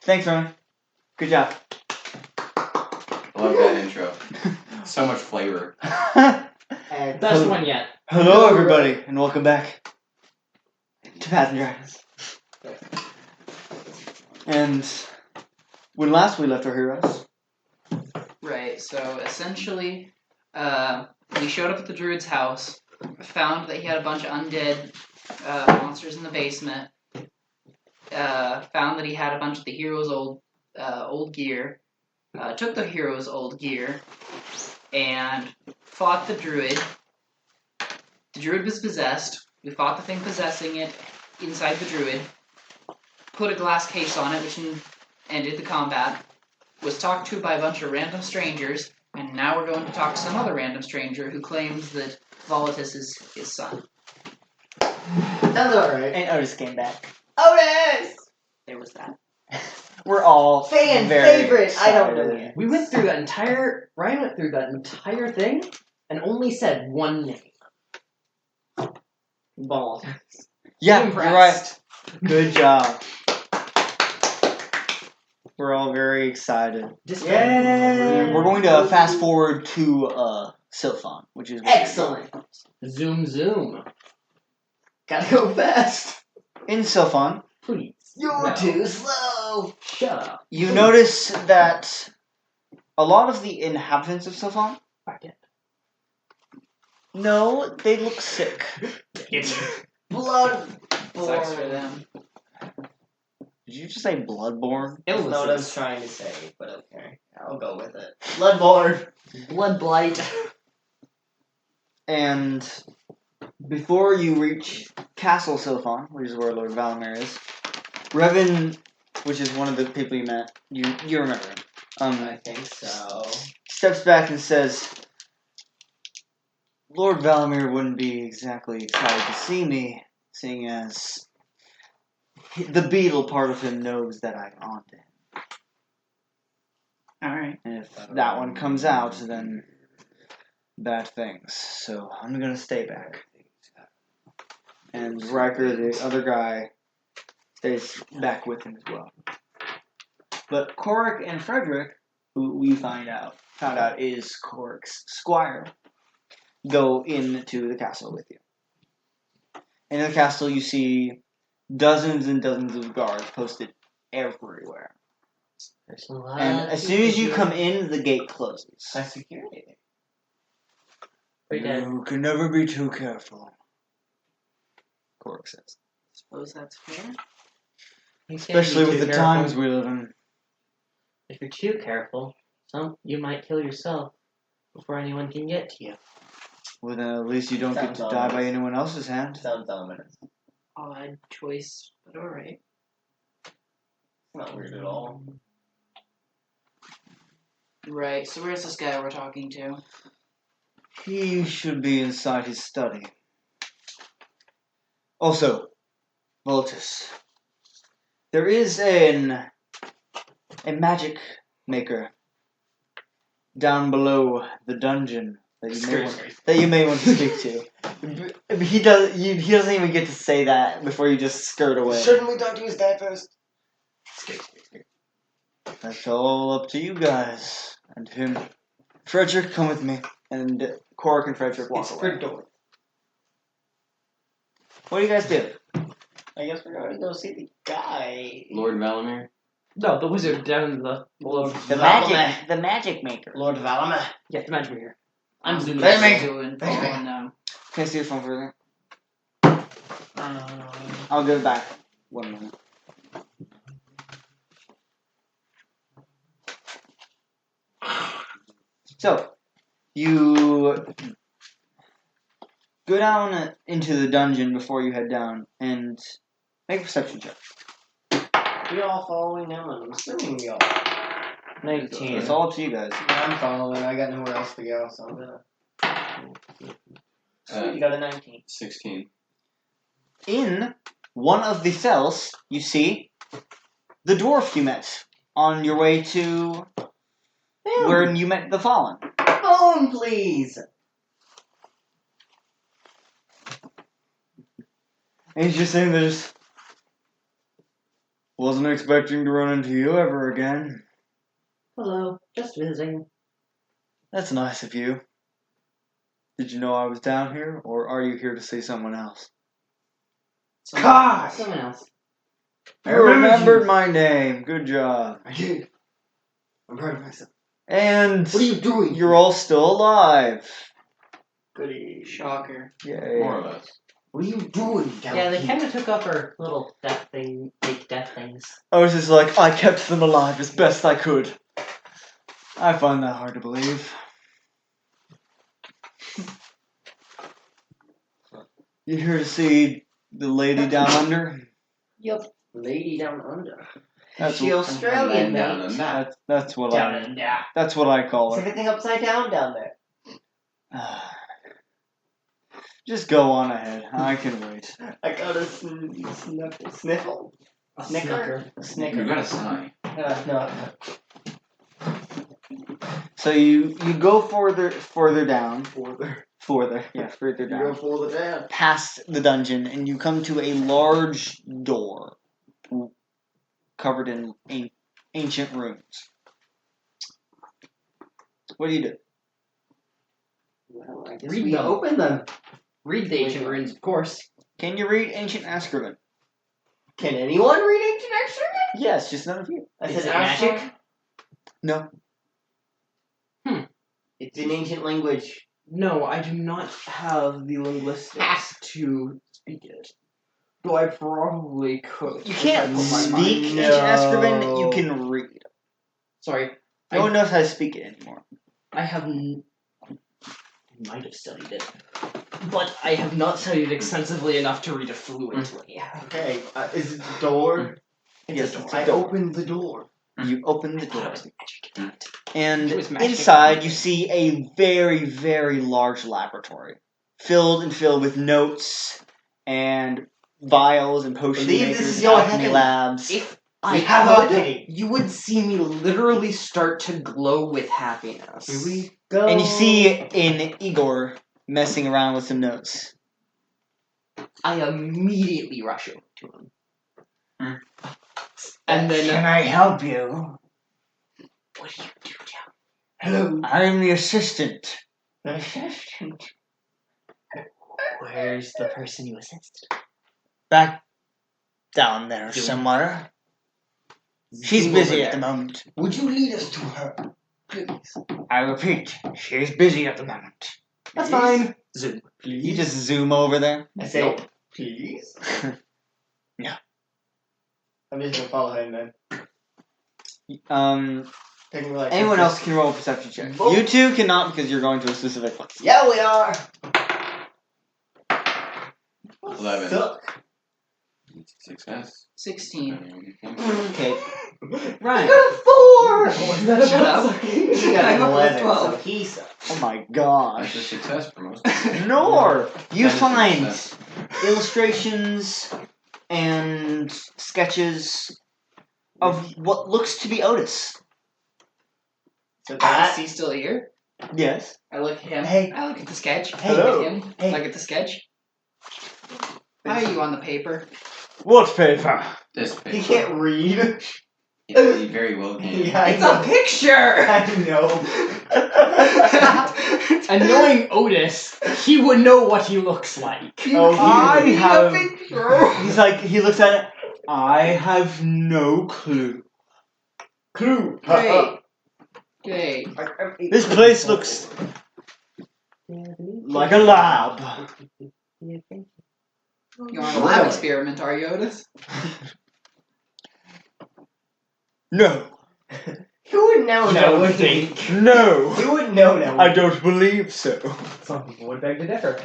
Thanks, Ronan. Good job. I love that intro. So much flavor. Best one yet. Hello, everybody, and welcome back to Paths and Dragons. And when last we left our heroes, Right, so essentially, we showed up at the druid's house, found that he had a bunch of undead monsters in the basement, found that he had a bunch of the hero's old gear, took the hero's old gear, and fought the druid. The druid was possessed. We fought the thing possessing it inside the druid, put a glass case on it, which ended the combat. Was talked to by a bunch of random strangers, and now we're going to talk to some other random stranger who claims that Volatis is his son. Sounds alright. and Otis came back. Otis! There was that. We're all Fan very favorite! I don't know excited. yet. We went through that entire. Ryan went through that entire thing and only said one name. Ball. Yeah, Impressed. you're right. Good job. We're all very excited. Yay! We're going to fast forward to Sylphon, which is Excellent. Zoom, zoom. Gotta go fast. in Sylphon. Please. You're No. too slow. Shut up. You notice that a lot of the inhabitants of Sylphon, Back in. no, they look sick. Blood. Sucks for them. Did you just say bloodborne? That's not what I was trying to say, but okay. I'll go with it. Bloodborne. Blood blight. And before you reach Castle Sylphon, which is where Lord Valamir is, Revan, which is one of the people you met, you remember him, I think so. steps back and says, Lord Valamir wouldn't be exactly excited to see me, seeing as the beetle part of him knows that I haunt him. Alright. And if that one comes out, then bad things. So I'm gonna stay back. And Riker, the other guy, stays back with him as well. But Korik and Frederick, who we found out is Korik's squire, go into the castle with you. In the castle, you see dozens and dozens of guards posted everywhere. And as soon as you come in, the gate closes. High security. You can never be too careful, Korik says. Suppose that's fair. Especially with the times we live in. If you're too careful, you might kill yourself before anyone can get to you. Well, then at least you don't get to die by anyone else's hand. Sounds ominous. Odd choice, but alright. Not weird at all. Right, so where's this guy we're talking to? He should be inside his study. Also, Volatis. There is a magic maker down below the dungeon that you may want to speak to. He doesn't even get to say that before you just skirt away. Shouldn't we talk to his dad first? That's all up to you guys and him. Frederick, come with me. And Korik and Frederick walk It's away. for door. What do you guys do? I guess we're going to go see the guy. Lord Valamir? No, the wizard down the Lord The magic maker. Lord Valamir. Yeah, the magic mirror. I'm zooming. Let me- Doing following them. Can I see your phone for a second? I'll give it back. 1 minute. So, you go down into the dungeon before you head down and make a perception check. We all following him? I'm assuming we all. 19. It's all up to you guys. Yeah, I'm following. I got nowhere else to go, so I'm gonna. Sweet, you got a 19. 16. In one of the cells, you see the dwarf you met on your way to where you met the Fallen. Phone, please! And he's just sitting there just... Wasn't expecting to run into you ever again. Hello, just visiting. That's nice of you. Did you know I was down here, or are you here to see someone else? God! Someone else. I You remembered remembered you. my name. Good job. I did. I'm proud of myself. And What are you doing? you're all still alive. Goody. Shocker. Yay. More or less. What are you doing, Yeah, they Dhampir? kind of took off our little death thing, fake death things. I was just like, I kept them alive as best I could. I find that hard to believe. You here to see the lady down under? Yep. Lady down under. That's Is she what- Australian, Down mate? under. That's what Down I. under. That's what I call Is her. everything upside down there? Just go on ahead. I can wait. I got a sniffle. A Snicker? You Snicker. got a sign. No. So you go further down, Further. further You go down, further down. past the dungeon, and you come to a large door covered in ancient runes. What do you do? Well, I guess Read we them. open them. Read the ancient runes, of course. Can you read ancient Askerman? Can anyone read ancient extra? Yes, just none of you. I Is said it magic? Asher. No. It's in ancient language. No, I do not have the linguistics to speak it. Though I probably could. You if can't I put my speak mind- ancient Askerman. You can read. Sorry, No one knows how to speak it anymore. I have. I might have studied it, but I have not studied extensively enough to read it fluently. Okay, is it the door? Yes, a door. it's a I door. opened the door. You open the I thought it door. was magic. And It was magic. inside, you see a very, very large laboratory, filled with notes and vials and potion Believe this makers is and your alchemy heaven. labs. If We I have our could, pay. you would see me literally start to glow with happiness. Here we go. And you see in Igor messing around with some notes. I immediately rush over to him. Hmm. And then, I help you? what do you do, John? Hello. I'm the assistant. Where's the person you assist? Back down there Doing- somewhere. She's Zoom busy over at the there. moment. Would you lead us to her, please? I repeat, she's busy at the moment. That's Please? fine. Zoom. You just zoom over there. I say, Nope. please. Yeah. I'm just gonna follow him then. Take me like Anyone else can roll a perception check. Vote. You two cannot because you're going to a specific place. Yeah, we are. 11. Suck. Success. 16. Okay. I Right. got a 4. Was that Shut up. He got I an got a 11, 12. so he sucks. Oh my That's a gosh. success for most people. Nor you That is find success. illustrations and sketches of what looks to be Otis. So Is that. he still here? Yes. I look at him. Hey. I look at the sketch. Hey. I look at him. Hey. Look at the sketch. How are you on the paper? What paper? This He picture. can't read. He very well can. Yeah, I It's know. a picture! I know. And knowing Otis, he would know what he looks like. Oh, I he- have. picture! He's like, he looks at it. I have no clue. Clue. Great. Great. This place looks like a lab. You're on a lab experiment, are you, Otis? No. You would know that, No, would think. No. You would know that. I don't believe so. Some people would beg to differ.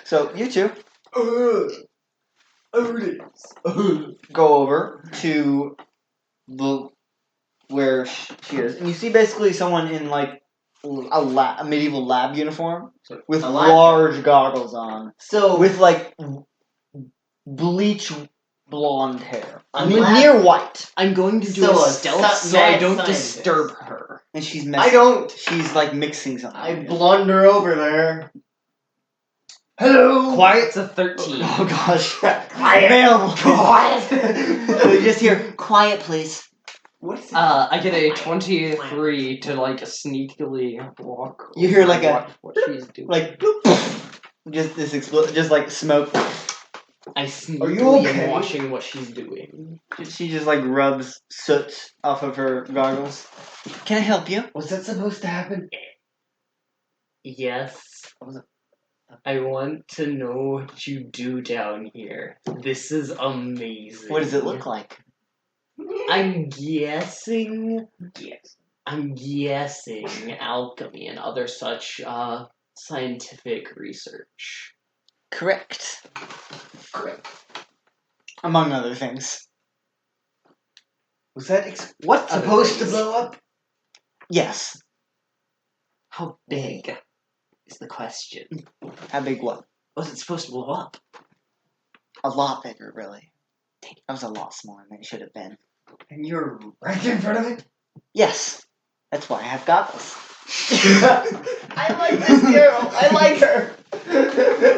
So, you two Otis. go over to the where she is, and you see basically someone in like a medieval lab uniform with A lab large goggles on, So with like bleach blonde hair, I'm near white, I'm going to do So a a stealth su- so I mad don't scientist. disturb her. and she's I messing. don't. She's like mixing something. I blunder over there. Hello. Quiet's a 13. Oh gosh. Quiet. Available. Quiet. You just hear quiet, please. What is it? I get a 23 to like sneakily walk. You hear over like a- what she's doing. Like just this just like smoke. I sneakily okay? am watching what she's doing. She just like rubs soot off of her goggles. Can I help you? Was that supposed to happen? Yes. I want to know what you do down here. This is amazing. What does it look like? I'm guessing. Yes. I'm guessing alchemy and other such scientific research. Correct. Correct. Among other things. Was that What supposed to blow up? Yes. How big is the question? How big what? Was it supposed to blow up? A lot bigger, really. That was a lot smaller than it should have been. And you're right in front of it? Yes. That's why I have goggles. I like this girl. I like her.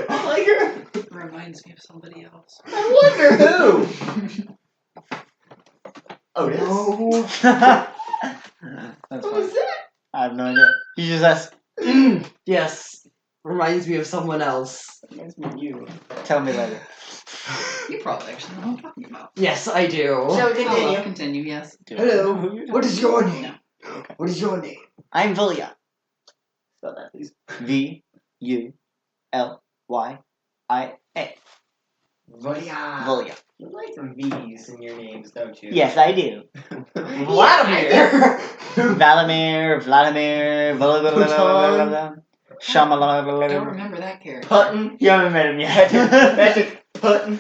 I like her. Reminds me of somebody else. I wonder who. Oh, No. That's Who funny. was that? I have no idea. You just asked, Yes. Reminds me of someone else. Reminds me of you. tell me later. You probably actually know what I'm talking about. Yes, I do. Shall we Oh, continue? well, continue, yes. Hello. What is your name? No. Okay. What is your name? I'm Volya. Spell that, please. V-U-L-Y-I-A. Volya. Volya. You like V's in your names, don't you? Yes, I do. Vladimir. Vladimir, Shamalala. I don't remember that character. Putton. You haven't met him yet. Magic Putton.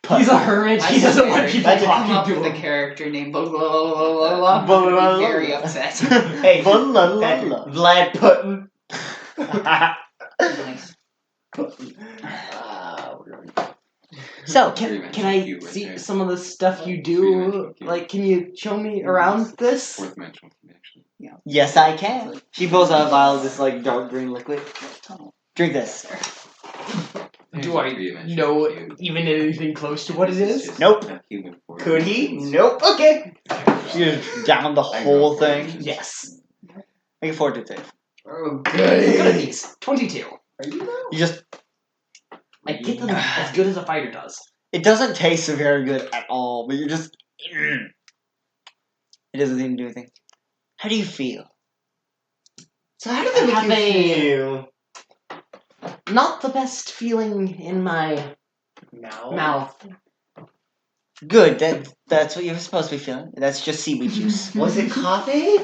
He's a hermit. I He doesn't want swear, people if I come talking up to with a him. character named blah blah blah blah blah blah, I'd be very upset. Hey, Patrick, Patrick. Vlad Putton. Nice. So, Can I see some of the stuff you do? Three-dimensional cube. Like, can you show me around this? Fourth dimensional cube, actually. yes, I can. She pulls out a vial of this like dark green liquid. Drink this. Do I know even anything close to what it is? Nope. Could he? Nope. Okay. She just downed the whole thing. Yes. Make a fortitude save. Oh, Look at good. these. 22. Are you though? You just. I get them as good as a fighter does. It doesn't taste very good at all, but you're just. It doesn't even do anything. How do you feel? So how did I that make have you a- feel? Not the best feeling in my No. mouth. Good. That's what you're supposed to be feeling. That's just seaweed juice. Was it coffee?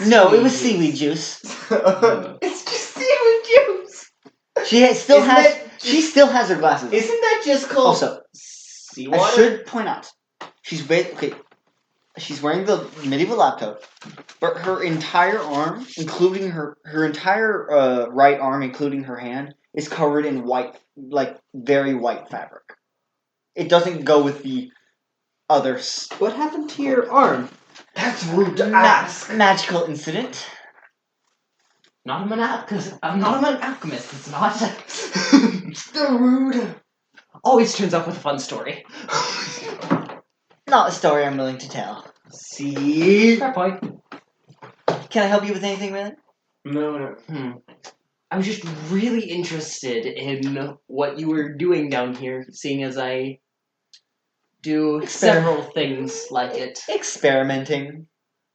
No, it was seaweed juice. It's just seaweed juice. She still Isn't has. that She just- still has her glasses. Isn't that just called Also, seawater? I should point out, she's wearing the medieval lab coat, but her entire arm, including her entire right arm, including her hand, is covered in white, like very white fabric. It doesn't go with the others. What happened to your arm? That's rude to ask. Magical incident. I'm not an alchemist. It's not. Still rude. Always turns up with a fun story. Not a story I'm willing to tell. See? Fair point. Can I help you with anything, really? No. I was just really interested in what you were doing down here, seeing as I do several things like it. Experimenting.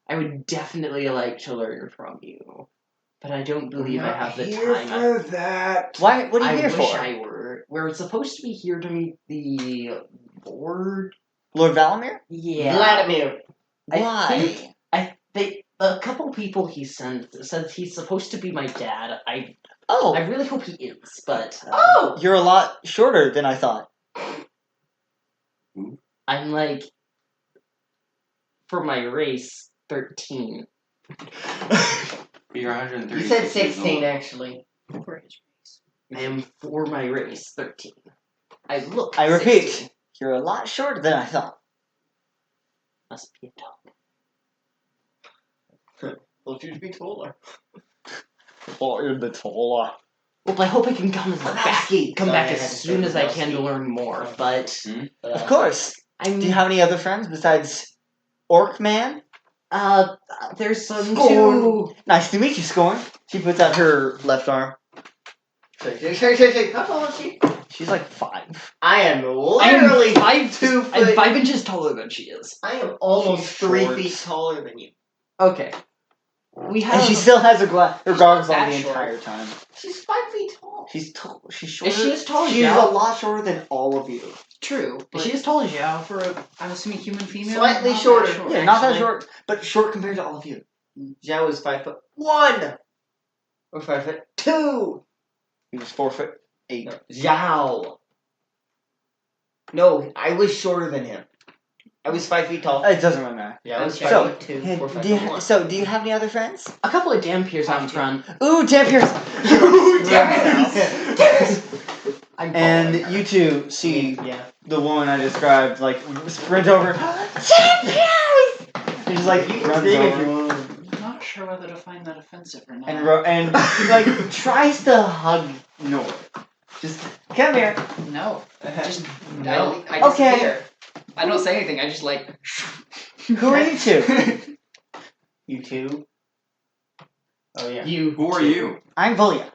I would definitely like to learn from you, but I don't believe I have the here time. for that. Why? What are you I here wish for? I were. We're supposed to be here to meet the Lord. Lord Valamir? Yeah. Vladimir. Why? A couple people he sent said he's supposed to be my dad. I Oh, really hope he is, but Oh! you're a lot shorter than I thought. I'm like, for my race, 13. You're 130. You said 16, actually. For his race. I am for my race, 13. I look. I repeat, 16. you're a lot shorter than I thought. Must be a dog. Told you to be taller. Oh, you're the taller. Well, I hope I can come back Sorry, as soon as I can to learn more. But Of course. I'm. Do you have any other friends besides Orc Man? There's some Skorn. too. Nice to meet you, Skorn. She puts out her left arm. Shake. How tall is she? She's like 5. I am literally I'm 2 I'm foot. 5 inches taller than she is. I am almost She's 3 short. feet taller than you. Okay. We have. And she still has her goggles on that the short. entire time. She's 5 feet tall. She's shorter. Is she as tall as She's you? a lot shorter than all of you. True. Is But she as tall as you? for I'm assuming human female. Slightly not that shorter. short, Yeah, not that actually. short, but short compared to all of you. Zhao was 5'1". Or 5'2". He was 4'8". No, Zhao. No, I was shorter than him. I was 5 feet tall. It doesn't really matter. Yeah, I was Okay. 5'2". Or 5'1". Do you have any other friends? A couple of Dhampirs out in front. Ooh, Dhampir! And I'm you two see Yeah. the woman I described, like, sprint over. Dhampir! And just like You can runs scream if you over. want. I'm not sure whether to find that offensive or not. And like tries to hug Noir. Just come here. No. Just No. I Okay. disappear. I don't say anything. I just like. Who are you two? You two. Oh yeah. You. Who are you? I'm Volia.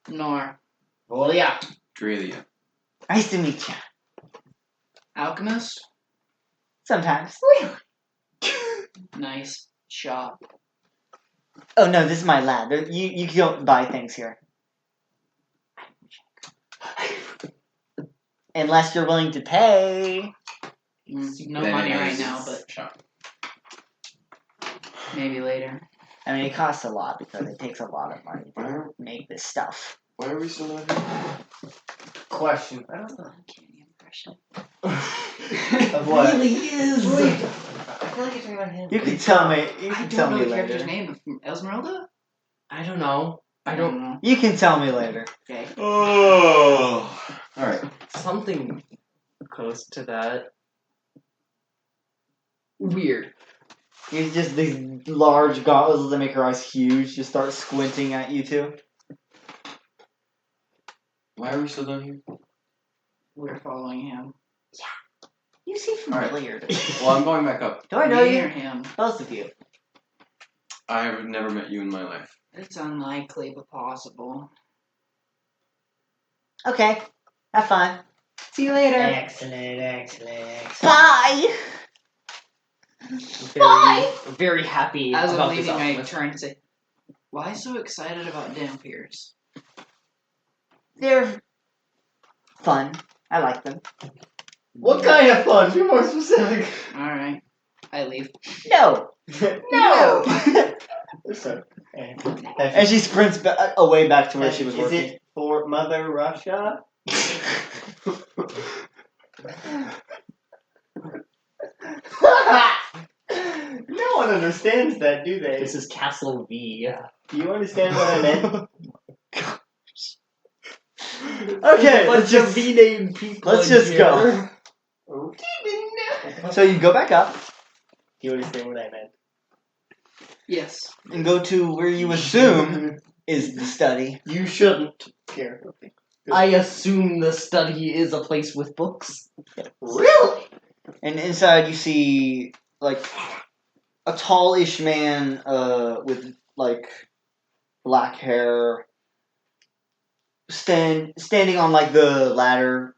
Noir. Oh yeah. Draelia. Nice to meet you. Alchemist. Sometimes. Nice shop. Oh no, this is my lab. You don't buy things here. Unless you're willing to pay. No Then money it right is now, but shop. maybe later. I mean, it costs a lot because it takes a lot of money to make this stuff. Why are we still not here? Question. I don't know. Uncanny impression. Of what? Really is. Wait. I feel like you're talking about him. You can tell me. You I can don't tell know me the character's later. name. Esmeralda? I don't know. I don't. know. You can tell me later. Okay. Oh. All right. Something close to that. Weird. You just these large goggles that make her eyes huge. Just start squinting at you two. Why are we still down here? We're following him. You seem familiar. Well, I'm going back up. Do I know Near you? him. Both of you. I have never met you in my life. It's unlikely, but possible. Okay. Have fun. See you later. Excellent. Bye. Very happy As about I'm this leaving, I Alchemist. turn and say, "Why so excited about Dhampirs?" They're fun. I like them. What kind of fun? Be more specific. All right, I leave. No. No. Listen. And she sprints away back to where she was Is working. it for Mother Russia? No one understands that, do they? This is Castle V. Do you understand what I meant? Okay, Bunch let's just of V-named people. let's in just here. go. So you go back up Do you understand what I meant? Yes. and go to where you assume is the study. You shouldn't care. Okay. I assume the study is a place with books. Really? And inside you see like a tallish man with like black hair standing on like the ladder,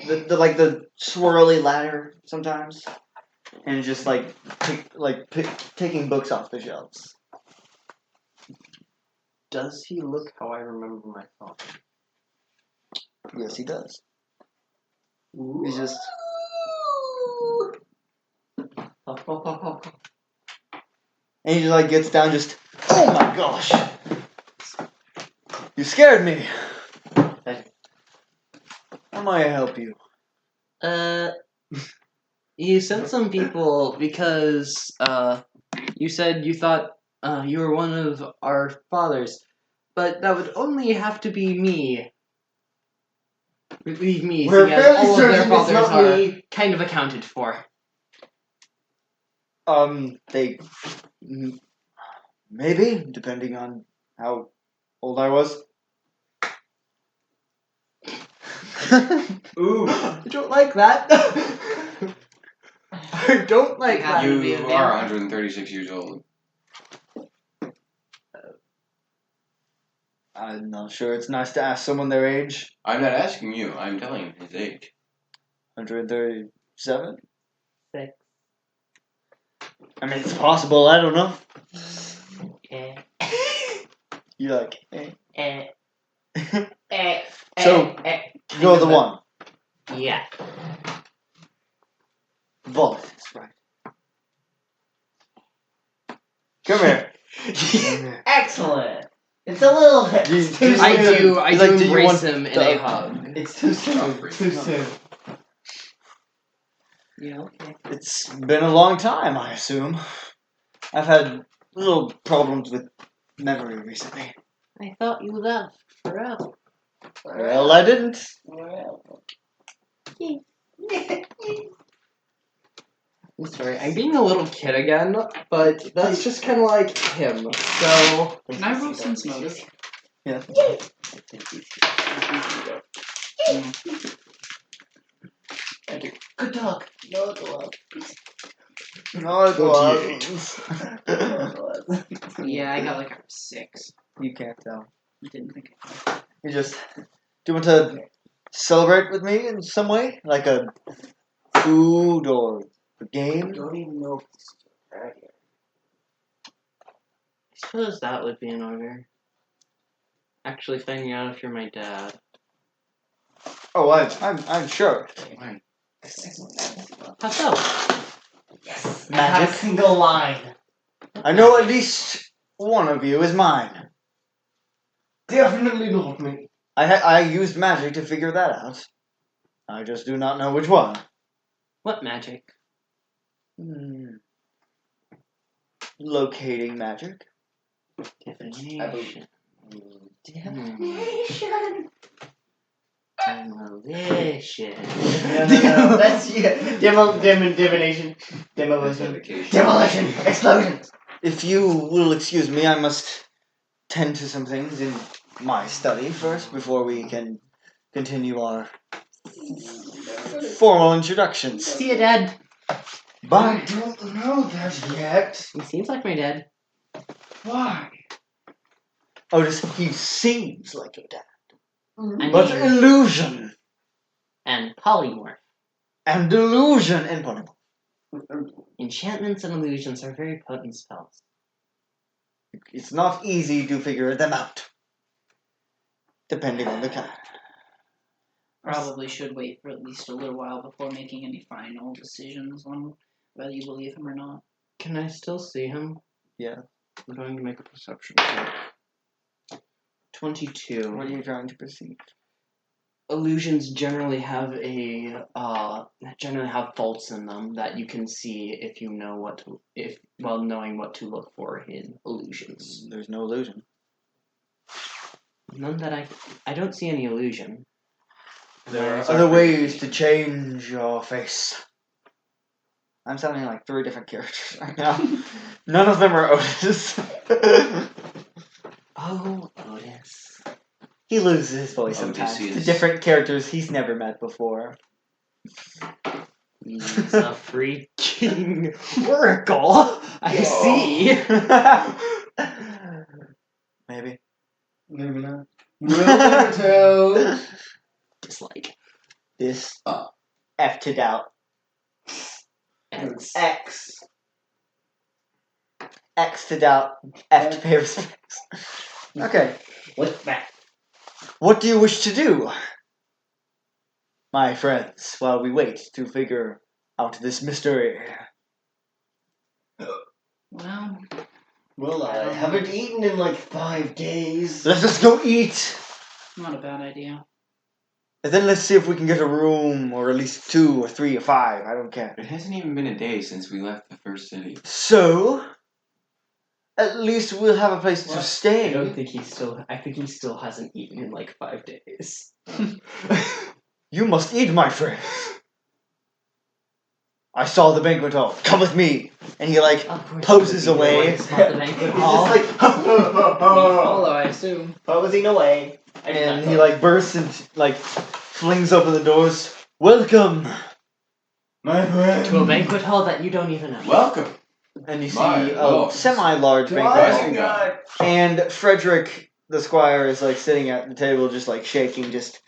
the like the swirly ladder sometimes, and just like taking books off the shelves. Does he look how I remember my father? Yes, he does. He's just and he just like gets down, just oh my gosh, you scared me. How may I help you? You sent some people because, you said you thought, you were one of our fathers. But that would only have to be me. Leave me, We're seeing as fairly all of their certain it's fathers not are me. kind of accounted for. They maybe depending on how old I was. Ooh. I don't like that. I don't like Yeah. that. would be a You vampire. are 136 years old. I'm not sure. It's nice to ask someone their age. I'm not asking you. I'm telling him his age. 137? 6. I mean, it's possible. I don't know. Eh. You're like, eh. Eh. So, you're the one. Yeah. Volatis, right? Come here. Come here. Excellent. It's a little bit. Do you- It's too do you- I soon. do. I He's do like, do you embrace want him in the- a hug. It's too soon. Oh, Too soon. Yeah, okay. It's been a long time, I assume. I've had little problems with memory recently. I thought you left forever. Well, I didn't. I'm sorry, I'm being a little kid again, but that's just kind of like him. So Can I roll sense motive? Yeah. Good dog. No dog. No, it Forty-eight. wasn't. Yeah, I got like a 6. You can't tell. I didn't think I could. You just. Do you want to celebrate with me in some way? Like a food or a game? Don't even know if it's right here. I suppose that would be in order. Actually, finding out if you're my dad. Oh, I'm sure. Fine. How so? Yes. I Magic. have a single line. I know at least one of you is mine. Definitely not me. I used magic to figure that out. I just do not know which one. What magic? Locating magic. Divination. Nation. Demolition. No. That's divination. Demolition. Demolition. Explosions. If you will excuse me, I must tend to some things in my study first before we can continue our formal introductions. See you, Dad. Bye. I don't know that yet. He seems like my dad. Why? Otis, he seems like your dad. I But mean, illusion and polymorph. and delusion and polymorph. Enchantments and illusions are very potent spells. It's not easy to figure them out. Depending on the kind. Probably should wait for at least a little while before making any final decisions on whether you believe him or not. Can I still see him? Yeah. I'm going to make a perception check. 22. What are you trying to perceive? Illusions generally have faults in them that you can see if you know knowing what to look for in illusions. There's no illusion. None that I don't see any illusion. There are other ways to change your face. I'm sounding like 3 different characters right now. None of them are Otis. Oh, Otis. He loses his voice Otis sometimes to is- different characters he's never met before. He's a freaking oracle. I see. Maybe. Maybe not. We'll never tell. Dislike. This F to doubt. X. X. X to doubt. F to pay respects. Okay. What's that? What do you wish to do, my friends, while we wait to figure out this mystery? Well, Well, I haven't eaten in like 5 days. Let us go eat! not a bad idea. And then let's see if we can get a room, or at least 2 or 3 or 5, I don't care. It hasn't even been a day since we left the first city. So, at least we'll have a place to I stay. don't think I think he still hasn't eaten in like 5 days. You must eat, my friend. I saw the banquet hall. Come with me. And he Of course poses he would be the away. one to spot the banquet He's hall. just like, Follow, I assume. posing away. and he bursts into flings open the doors. Welcome, my friend. To a banquet hall that you don't even know. Welcome. And you see My a lord. semi-large banquet Rising hall. God. And Frederick, the squire, is like sitting at the table, just like shaking, just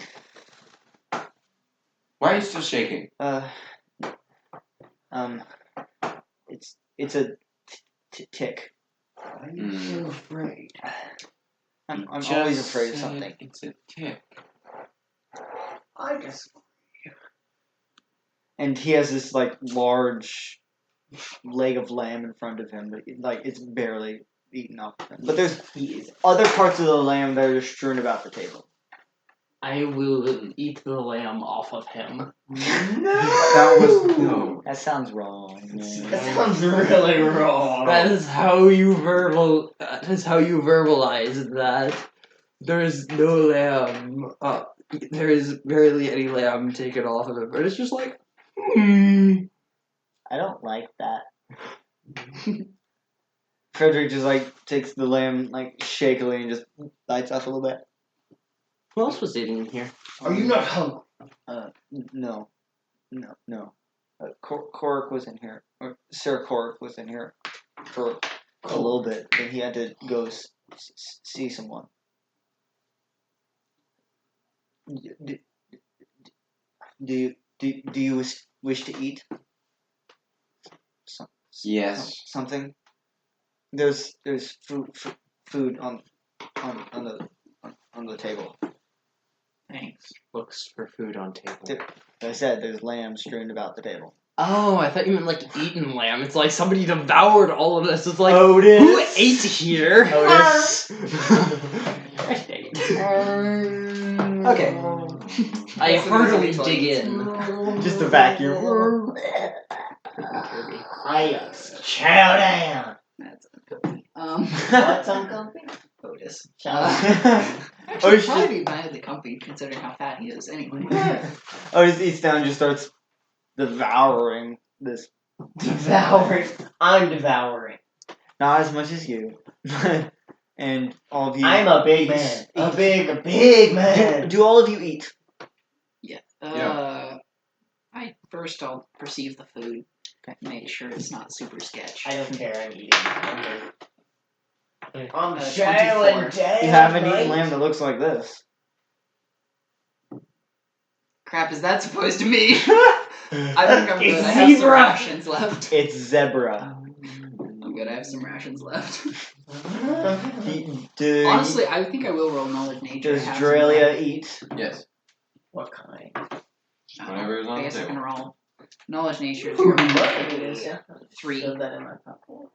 Why are you still shaking? it's a tick. Why are you so afraid? I'm You always just afraid of said something. It's a tick. I just. And he has this like large leg of lamb in front of him, but it's barely eaten up. But there's other parts of the lamb that are just strewn about the table. I will eat the lamb off of him. That was no. That sounds wrong. That sounds really wrong. That is how you verbalize that. There is no lamb. There is barely any lamb taken off of it, but it's just like. I don't like that. Frederick just like takes the lamb like shakily and just bites off a little bit. Who else was eating in here? Are you not hungry? No. Cork was in here, or Sir Cork was in here for a little bit, and he had to go see someone. Do you wish to eat? Yes. Something. There's food on the table. Thanks. Looks for food on table. Like I said, there's lamb strewn about the table. Oh, I thought you meant like eaten lamb. It's like somebody devoured all of this. It's like Otis. who ate here? Otis. Okay. I heartily dig in. Just a vacuum. Chow down. That's uncomfy. What's uncomfy? Otis. Otis Actually, probably be mildly comfy considering how fat he is anyway. Otis eats down and just starts devouring this. Devouring. I'm devouring. Not as much as you. And all of you. I'm a big man. A big man. Do all of you eat? Yeah. Yeah. I'll perceive the food. Make sure it's not super sketch. I don't care. I'm eating. I'm 24. showing day. You haven't eaten lamb that looks like this. Crap, is that supposed to be? I think I'm good. I have some Zebra. rations left. It's zebra. I'm good. I have some rations left. Honestly, I think I will roll knowledge nature. does Draelia eat? Yes. What kind? Whatever is on I the guess I table. can roll knowledge nature. Ooh, It is 3. Shove that in my pocket.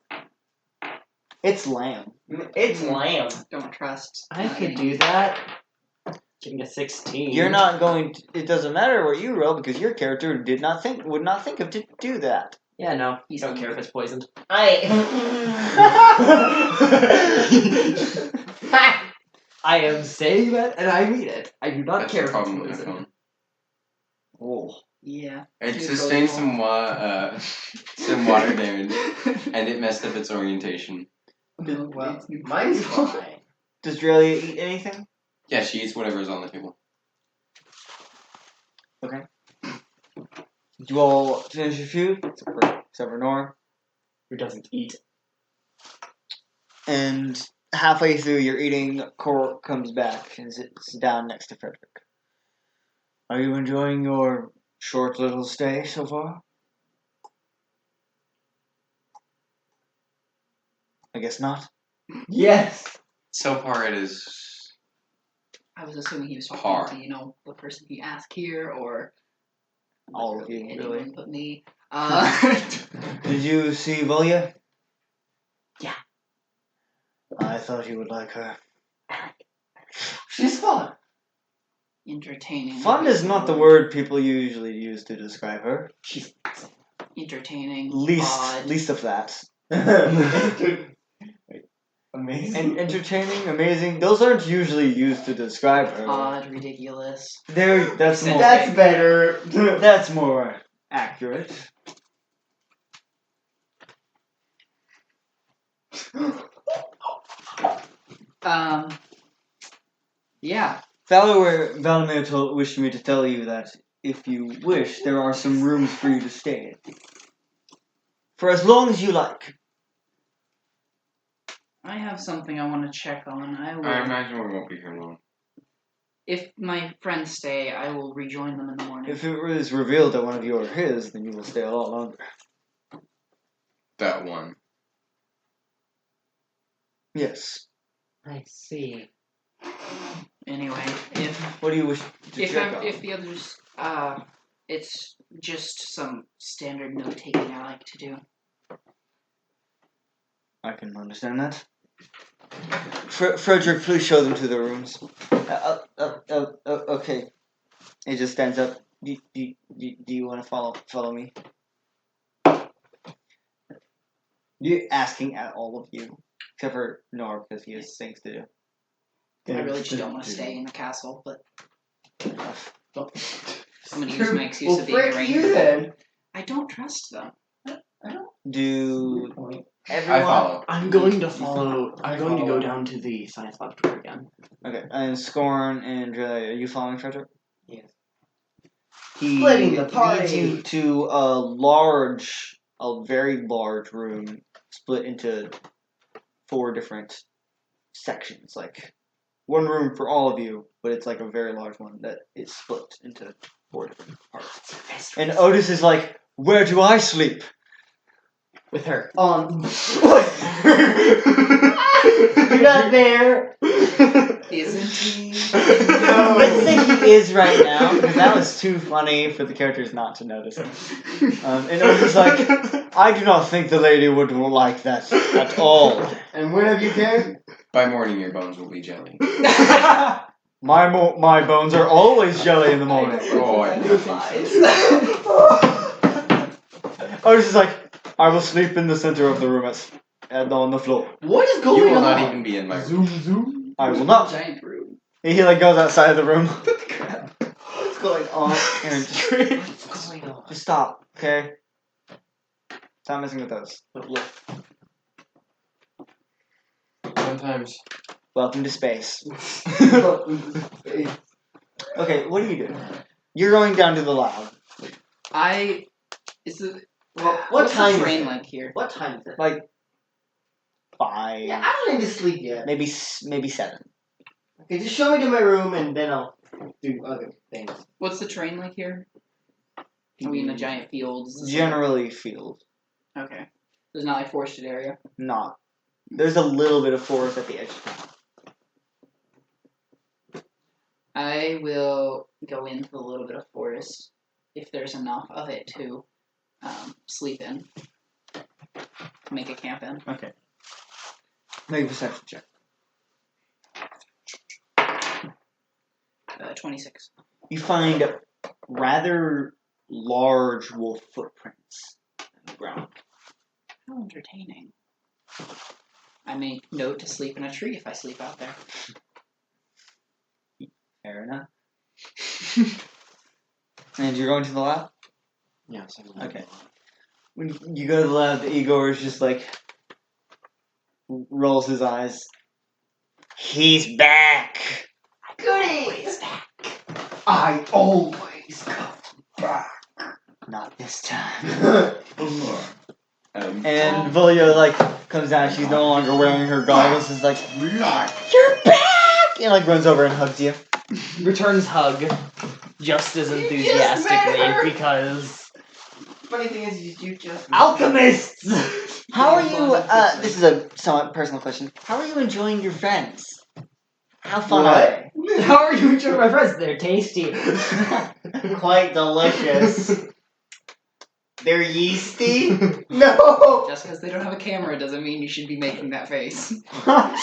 It's lamb. It's lamb. Don't trust. I could do that. Getting a 16. You're not going to, it doesn't matter what you roll because your character would not think of to do that. Yeah, no. He's Don't care if it's poisoned. I am saying that, and I mean it. I do not That's care the if it's problem with my poisoned. phone. Oh. Yeah. It Too sustained cold. some water damage, and it messed up its orientation. well, mine's fine. Does Draelia eat anything? Yeah, she eats whatever's on the table. Okay. You all finish your food? Except for Noir. Who doesn't eat? And halfway through your eating, Cor comes back and sits down next to Frederick. Are you enjoying your short little stay so far? I guess not. Yes. So far, it is. I was assuming he was talking Hard. to, the person he asked here, or All of you, anyone really. but me. Did you see Volya? Yeah. I thought you would like her. She's fun. Entertaining. Fun is not the word people usually use to describe her. She's Entertaining. Least of that. amazing. And entertaining, amazing. Those aren't usually used to describe her. Odd, ridiculous. That's more. That's better. That's more accurate. Yeah. Valamir wished me to tell you that if you wish, there are some rooms for you to stay in. For as long as you like. I have something I want to check on. I will. I imagine we won't be here long. If my friends stay, I will rejoin them in the morning. If it is revealed that one of you are his, then you will stay a lot longer. That one. Yes. I see. Anyway, if What do you wish to check on? if the others, it's just some standard note taking I like to do. I can understand that. Frederick, please show them to the rooms. Okay. He just stands up. Do you want to follow me? You're asking at all of you, except for Noir because he has things to do. I really just don't want to stay in the castle, but I'm gonna use my excuse of being a frick you ranger. then. I don't trust them. Do I everyone? follow. I'm going to follow. I'm going to go down to the science laboratory again. Okay, and Skorn and Draelia, are you following Frederick? Yes. He Splitting the party. leads you to a very large room, split into 4 different sections. Like one room for all of you, but it's like a very large one that is split into 4 different parts. And Otis is like, "Where do I sleep?" With her. You're not there. Isn't he? No. Let's say he is right now, because that was too funny for the characters not to notice him. And Otis is like, "I do not think the lady would like that at all. And when have you cared? By morning, your bones will be jelly. My bones are always jelly in the morning." Oh, I do Otis is like, "I will sleep in the center of the room and on the floor. What is You going will on? not even be in my room. Zoom zoom. I will not." Giant room. He like goes outside of the room. What's going on? Aaron, What's going on? just stop, okay? Stop messing with those. Sometimes. Welcome to space. Okay, what are you doing? You're going down to the lab. Is it? Well, What's time the is train it? like here? What time is it? Like 5, Yeah, I don't need to sleep yet. maybe 7. Okay, just show me to my room and then I'll do other things. What's the train like here? Are we in a giant field? Is this Generally field, like- okay. There's not like forested area. not. There's a little bit of forest at the edge of town. I will go into a little bit of forest if there's enough of it to sleep in. Make a camp in. Okay. Make a perception check. 26. You find rather large wolf footprints on the ground. How entertaining. I make note to sleep in a tree if I sleep out there. Fair enough. And you're going to the lab? Yeah. Okay. When you go to the lab, Igor is just like rolls his eyes. "He's back." Goody! I always come back. Not this time. Um, And Volio like comes down. She's no longer wearing her goggles. Is like, "You're back!" And like runs over and hugs you. Returns hug, just as met enthusiastically her. because Funny thing is, you just alchemists. How are you? This is a somewhat personal question. How are you enjoying your friends? How fun are they? How are you enjoying my friends? They're tasty. quite delicious. They're yeasty. No. Just because they don't have a camera doesn't mean you should be making that face. Not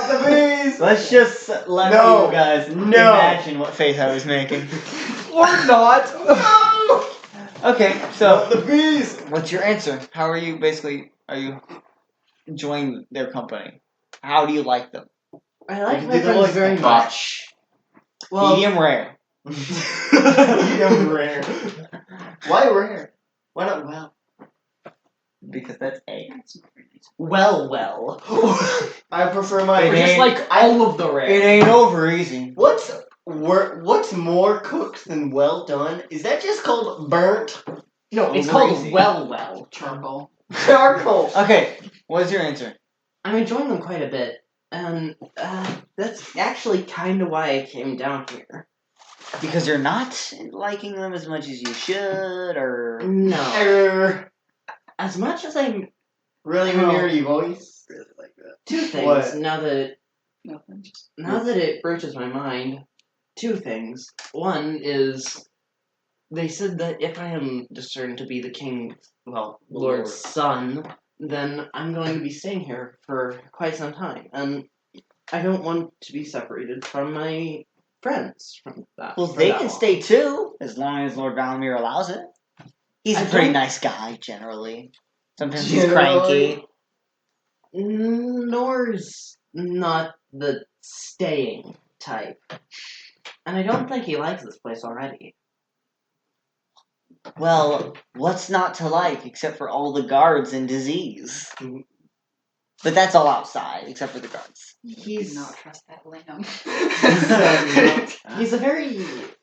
the bees. Let's just let No. you guys No. imagine what face I was making. Or not. No. Okay, so The bees. what's your answer? How are you? Basically, are you enjoying their company? How do you like them? I like Do my they friends like very the much. Well, Medium rare. medium rare. Why rare? Why not well? Because that's A. That's not very nice. Well. I prefer my. It Or just ain't- like all of the rare. It ain't over easy. What's more cooked than well done? Is that just called burnt No, it's Over called easy. well. Charcoal. charcoal? Okay, what's your answer? I'm enjoying them quite a bit, and that's actually kind of why I came down here. Because you're not liking them as much as you should, or No. As much as I'm... Really, Oh. Manuri voice? Really like that. Two things, What? now that Nothing. Just it broaches my mind. Two things. One is, they said that if I am discerned to be the king, well, Lord's son, then I'm going to be staying here for quite some time, and I don't want to be separated from my friends from that. well, for they that can long. stay too, as long as Lord Valamir allows it. He's I a pretty don't- nice guy, generally. Sometimes he's cranky. Nor's not the staying type. And I don't think he likes this place already. Well, what's not to like except for all the guards and disease? But that's all outside, except for the guards. do He's not trust that lamb. he's a very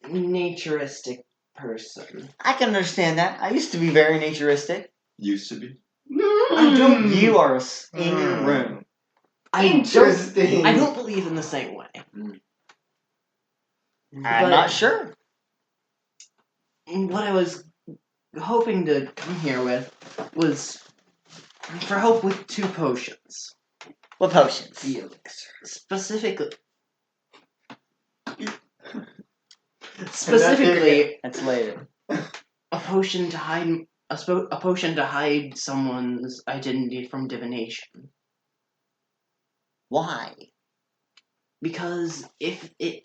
naturistic person. I can understand that. I used to be very naturistic. Used to be. I don't. You are in your Mm. room. Interesting. I don't believe in the same way. I'm But- not sure. What I was hoping to come here with was for help with 2 potions. What potions? Specifically, That's later. a potion to hide someone's identity from divination. Why? Because if the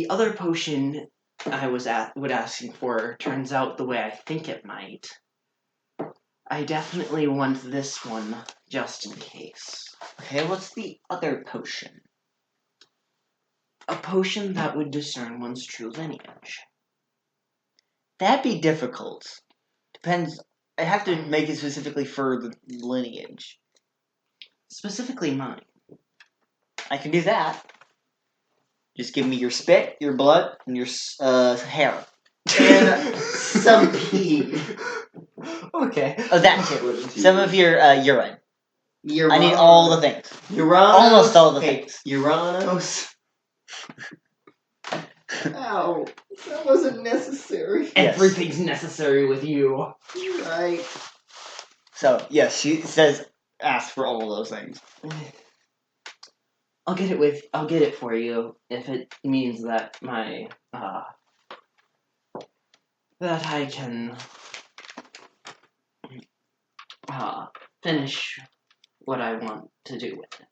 other potion I was asking for turns out the way I think it might, I definitely want this one just in case. Okay, what's the other potion? A potion that would discern one's true lineage. That'd be difficult. Depends. I have to make it specifically for the lineage. Specifically mine. I can do that. Just give me your spit, your blood, and your hair. And some pee. Okay. Oh, that too. Some of your urine. Uranus. I need all the things. Uranus. Almost all the things. Uranus. Ow. That wasn't necessary. Yes. Everything's necessary with you. Right. So, yes, she says ask for all of those things. I'll get it for you if it means that that I can finish what I want to do with it.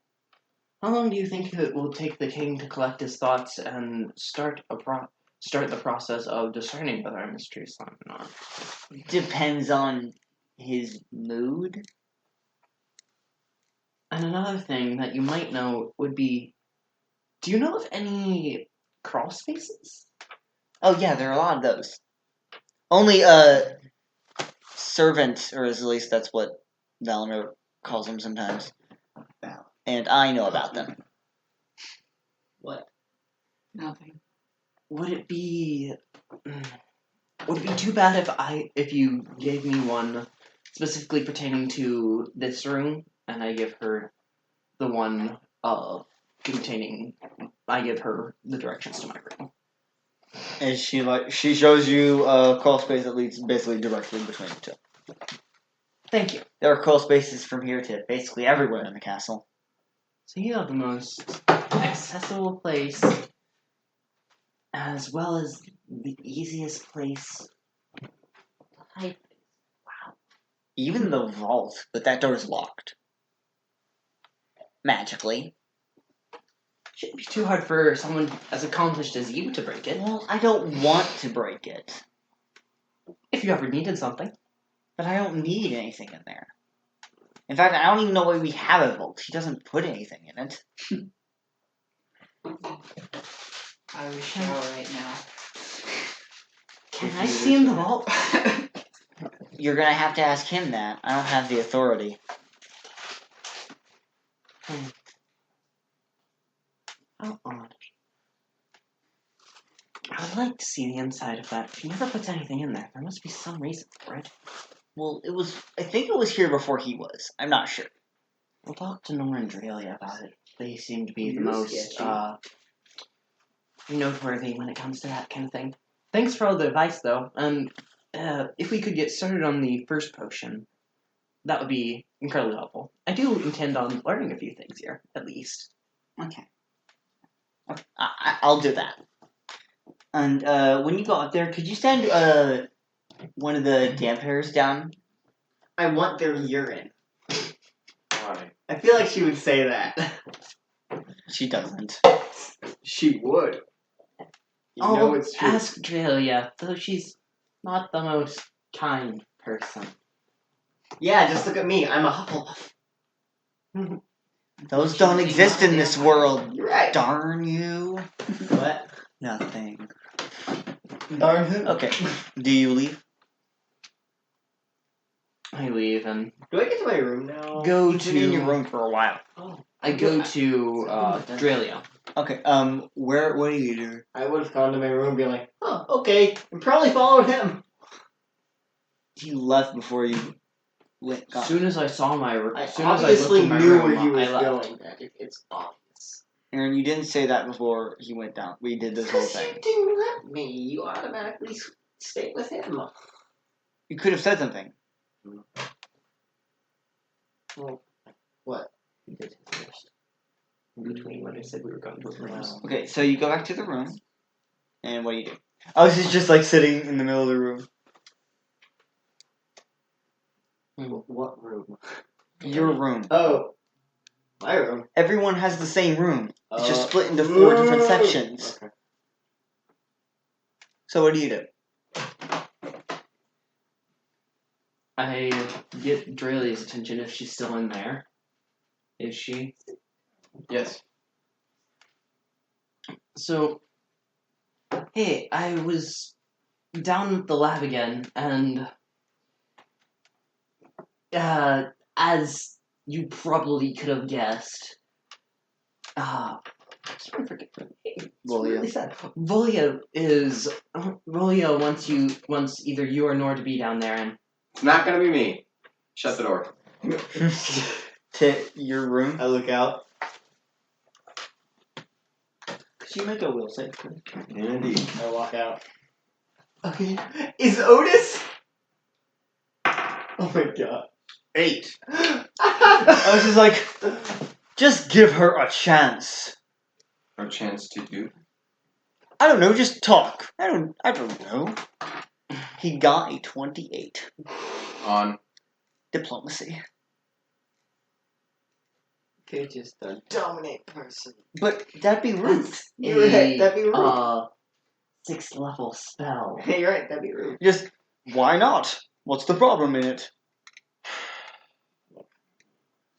How long do you think it will take the king to collect his thoughts and start the process of discerning whether I'm his true son or not? Depends on his mood. And another thing that you might know would be, do you know of any crawl spaces? Oh yeah, there are a lot of those. Only servant, or at least that's what Valinor calls them sometimes. And I know about them. What? Nothing. Would it be too bad if you gave me one specifically pertaining to this room, and I give her the one I give her the directions to my room? And she shows you a crawl space that leads basically directly between the two. Thank you. There are crawl spaces from here to basically everywhere in the castle. So you have the most accessible place, as well as the easiest place to hide things. Wow. Even the vault, but that door is locked. Magically. Shouldn't be too hard for someone as accomplished as you to break it. Well, I don't want to break it. If you ever needed something. But I don't need anything in there. In fact, I don't even know why we have a vault. He doesn't put anything in it. I would shower right now. Can I see in the vault? You're gonna have to ask him that. I don't have the authority. How odd. I would like to see the inside of that. She never puts anything in there. There must be some reason for it. Well, I think it was here before he was. I'm not sure. We'll talk to Noir and Draelia about it. They seem to be the You're most, sketchy. noteworthy when it comes to that kind of thing. Thanks for all the advice, though. If we could get started on the first potion, that would be incredibly helpful. I do intend on learning a few things here, at least. Okay. I'll do that. And when you go up there, could you send one of the Dhampirs down? I want their urine. Why? I feel like she would say that. She doesn't. She would. You I'll know it's true. ask Draelia, though she's not the most kind person. Yeah, just look at me. I'm a Hufflepuff. Those don't exist in this world. You're right. Darn you. What? Nothing. Darn who? Okay. Do you leave? I leave and Do I get to my room now? go You've been in your to. room for a while. Oh. I go to Draelia. Okay. What do you do? I would have gone to my room and be like, oh, okay. And probably followed him. You left before you went. As soon as I saw my room, I as soon as I obviously looked in my knew room, where he was I left. going. Magic. It's obvious. Aaron, you didn't say that before he went down. We did this whole Because thing. you didn't let me. You automatically stay with him. You could have said something. Well, what? You did it first. In between when I said we were going to a place. Okay, so you go back to the room, and what do you do? Oh, she's just like sitting in the middle of the room. What room? Your room. Oh. My room. Everyone has the same room. It's just split into 4 different sections. Okay. So what do you do? I get Draelia's attention if she's still in there. Is she? Yes. So, hey, I was down at the lab again, and as you probably could have guessed, I can't forget her name. It's Volia. really sad. Volia wants either you or Noir to be down there, and It's not gonna be me. Shut the door. To your room? I look out. Could you make a will save? Indeed. I walk out. Okay. Is Otis? Oh my god. 8. I was just like, just give her a chance. No chance to do. I don't know, just talk. I don't know. He got a 28. On. Diplomacy. Okay, just a dominant person. But that'd be rude. You're right, that'd be rude. 6th level spell. Hey, you're right, that'd be rude. Just, why not? What's the problem in it?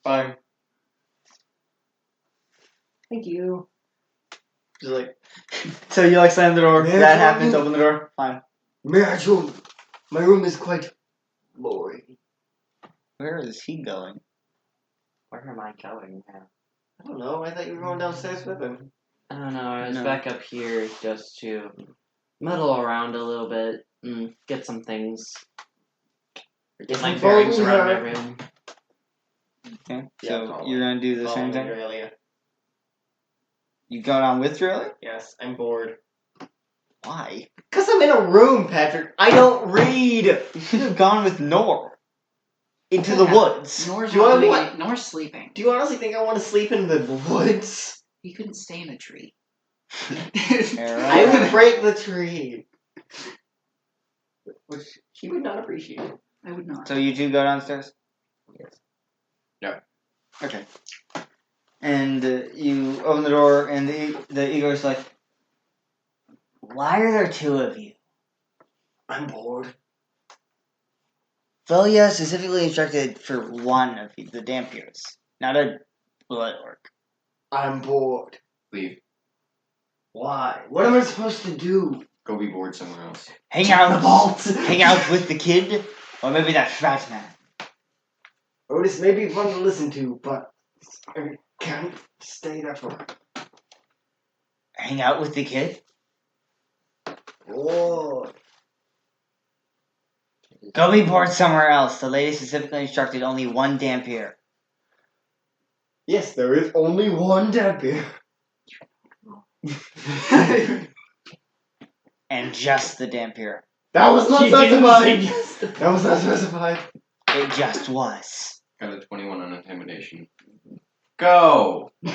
Fine. Thank you. Just like, So you like slam the door, Yeah, that I happens, do. open the door, fine. my room is quite boring. Where is he going? Where am I going now? I don't know, I thought you were going downstairs with him. I don't know, I was No. back up here just to muddle around a little bit and get some things. Get my I'm bearings following around my her. room. Okay, Yeah, so probably. you're gonna do the same thing? You go down with Draelia? Yes, I'm bored. Why? Because I'm in a room, Patrick. I don't read. You should have gone with Noir. Into Yeah. the woods. Nor's Do you wanna not what? really- Nor's sleeping. Do you honestly think I want to sleep in the woods? He couldn't stay in a tree. I would break the tree. Which he would not appreciate. I would not. So you two go downstairs? Yes. Yeah. Okay. And you open the door, and the Igor's like, why are there 2 of you? I'm bored. Velia specifically instructed for one of you, the Dhampirs, not a blood orc. I'm bored. Leave. Why? What am I supposed to do? Go be bored somewhere else. Hang Check out, the vault. hang out with the kid. Or maybe that fat man. Otis may be fun to listen to, but I can't stay there for. Hang out with the kid? Oh. Go be bored somewhere else. The lady specifically instructed only one Dhampir. Yes, there is only one Dhampir. And just the Dhampir. That was not She didn't say specified. yes. That was not specified. It just was. Got a 21 on intimidation. Go! This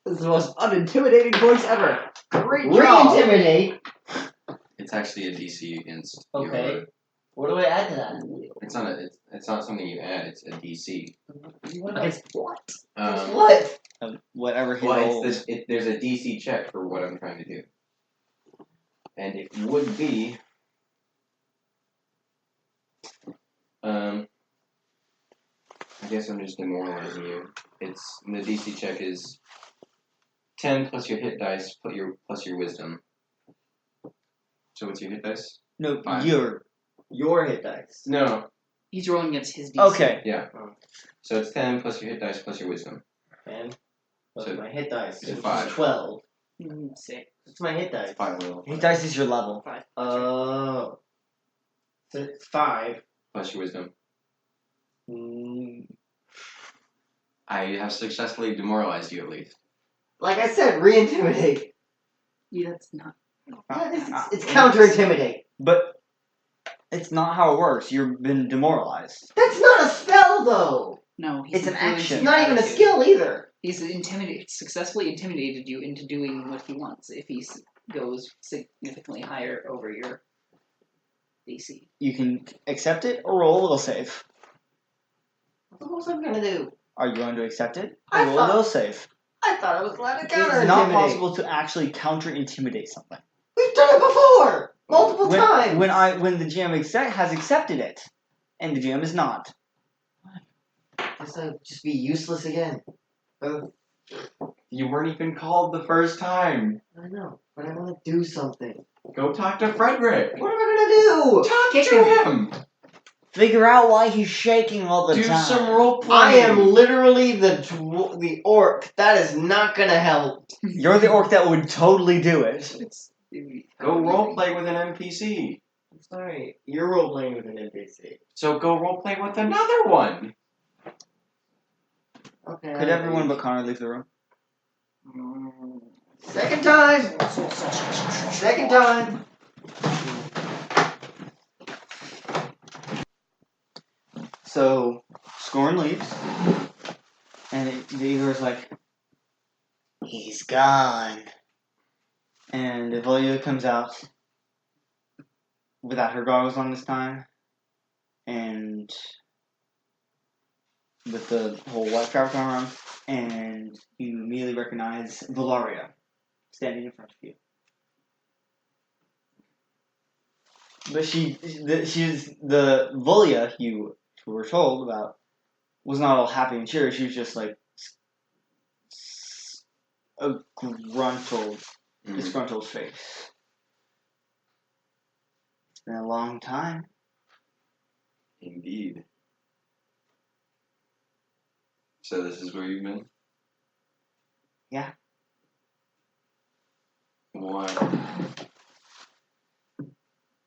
is the most unintimidating voice ever. Great job. Re-intimidate. It's actually a DC against Okay. your. What do I add to that? It's not something you add. It's a DC. Against what? What? Whatever he Well, rolled. there's a DC check for what I'm trying to do, and it would be. I guess I'm just demoralizing you. The DC check is 10 plus your hit dice plus your wisdom. So what's your hit dice? No, 5. Your hit dice. No. He's rolling against his DC. Okay. Yeah. So it's 10 plus your hit dice plus your wisdom. And what's So my hit dice? it's Which is 5. 12. 6. What's my hit dice? 5 level. He dice is your level. 5. Oh. So it's 5. Plus your wisdom. Mm. I have successfully demoralized you at least. Like I said, re-intimidate. Yeah, that's not. It's counter-intimidate. But it's not how it works. You've been demoralized. That's not a spell, though. No, he's It's an influencing action. It's your not even a attitude. skill either. He's successfully intimidated you into doing what he wants if he goes significantly higher over your DC. You can accept it or roll a will save. What was I gonna do? Are you going to accept it or I roll thought- a will save? I thought I was allowed to It's counter-intimidate. not possible to actually counter-intimidate something. We've done it before! Multiple times! When the GM has accepted it, and the GM is not. Guess I'd just be useless again. You weren't even called the first time. I know, but I want to do something. Go talk to Frederick. What am I gonna do? Talk Kick to him. him. Figure out why he's shaking all the Do time. some role playing. I am literally the orc. That is not gonna help. You're the orc that would totally do it. Go role play with an NPC. I'm sorry, you're role playing with an NPC. So go role play with another one. Okay. Could everyone but Connor leave the room? Second time. Second time. So Skorn leaves, and the Igor's like, he's gone. And Evolia comes out without her goggles on this time, and with the whole white fabric on her arm, and you immediately recognize Valaria standing in front of you. But she's the Volia you were told about was not all happy and cheery. She was just like a disgruntled face. It's been a long time. Indeed. So this is where you've been? Yeah. Why?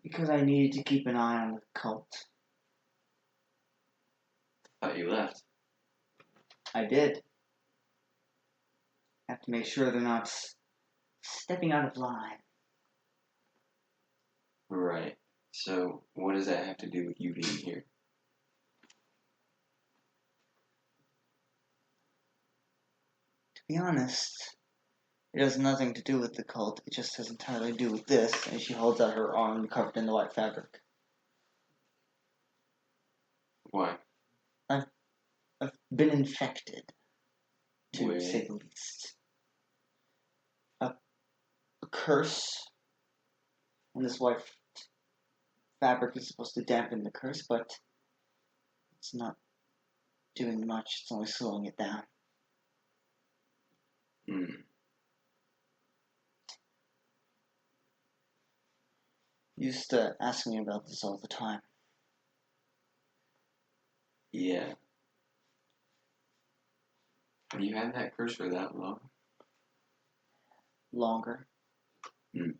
Because I needed to keep an eye on the cult. Thought you left. I did. Have to make sure they're not stepping out of line. Right. So what does that have to do with you being here? To be honest, it has nothing to do with the cult. It just has entirely to do with this. And she holds out her arm covered in the white fabric. Why? I've been infected, to Wait. say the least. A curse. And this white fabric is supposed to dampen the curse, but it's not doing much. It's only slowing it down. Hmm. You used to ask me about this all the time. Yeah. Have you had that curse for that long? Longer. Hmm.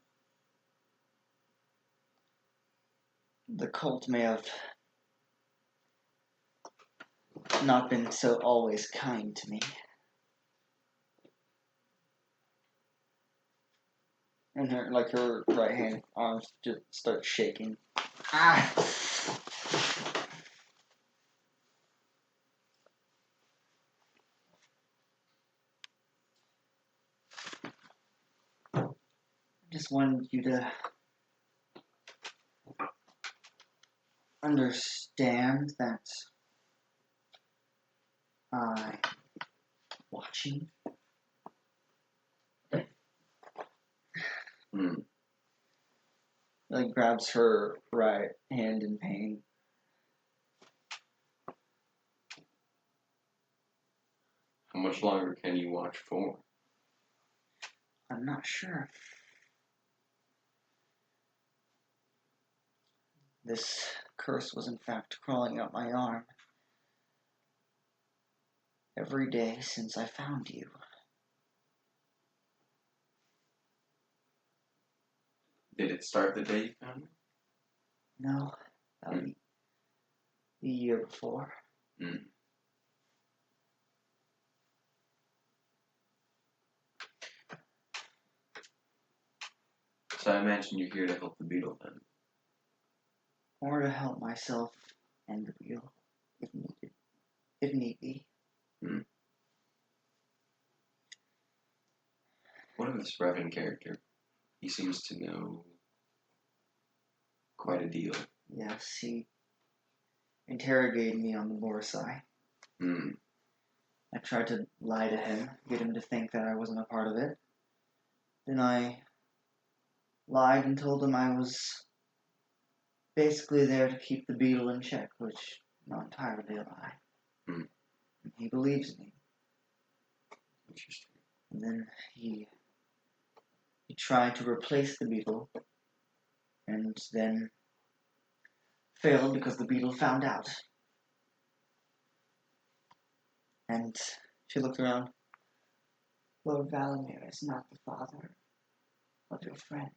The cult may have not been so always kind to me. And her right hand arms just start shaking. Ah! Just wanted you to understand that I'm watching. Hmm. Like grabs her right hand in pain. How much longer can you watch for? I'm not sure. This curse was in fact crawling up my arm every day since I found you. Did it start the day you found me? No, that would be the year before. Hmm. So I imagine you're here to help the beetle then. Or to help myself and the wheel, if needed. If need be. What of this Revan character? He seems to know quite a deal. Yes, he interrogated me on the Borsai. Hmm. I tried to lie to him, get him to think that I wasn't a part of it. Then I lied and told him I was basically there to keep the beetle in check, which is not entirely a lie. Hmm. And he believes me. Interesting. And then he tried to replace the beetle, and then failed because the beetle found out. And she looked around. Lord Valimir is not the father of your friend.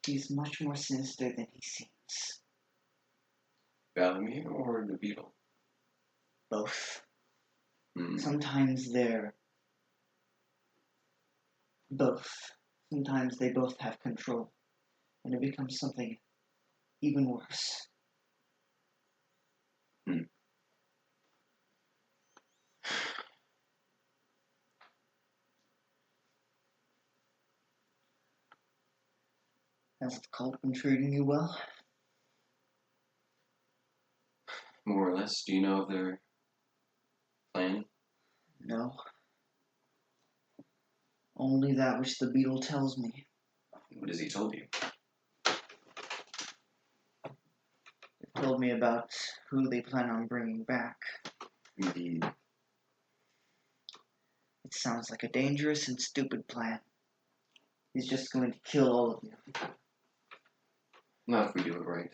He's much more sinister than he seems. Valimir or the beetle? Both. Hmm. Sometimes they're both. Sometimes they both have control, and it becomes something even worse. Hmm. Has the cult been treating you well? More or less. Do you know of their plan? No. Only that which the beetle tells me. What has he told you? It told me about who they plan on bringing back. Indeed. It sounds like a dangerous and stupid plan. He's just going to kill all of you. Not if we do it right.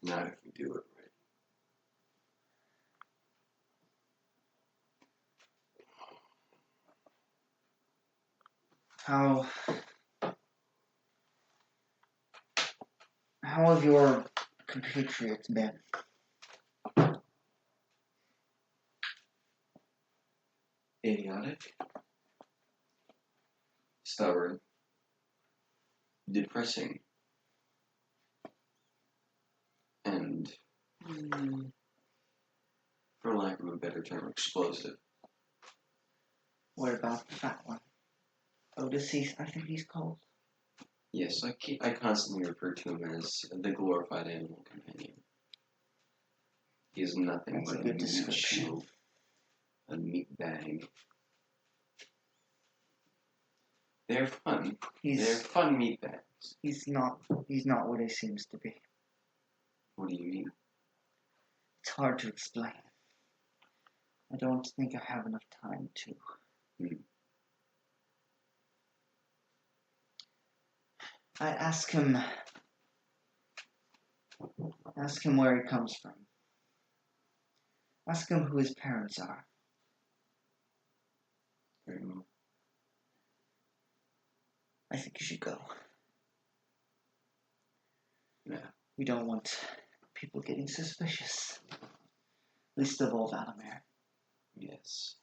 Not if we do it right. How have your compatriots been? Idiotic. Stubborn. Depressing. And, for lack of a better term, explosive. What about the fat one? Odysseus, I think he's called. Yes, I constantly refer to him as the glorified animal companion. He is nothing That's but a good meat description. shield, a meat bag. They're fun. They're He's fun meat bags. he's not what he seems to be. What do you mean? It's hard to explain. I don't think I have enough time to. I ask him where he comes from. Ask him who his parents are. I think you should go. Yeah. We don't want people getting suspicious. Least of all Dhampir. Yes.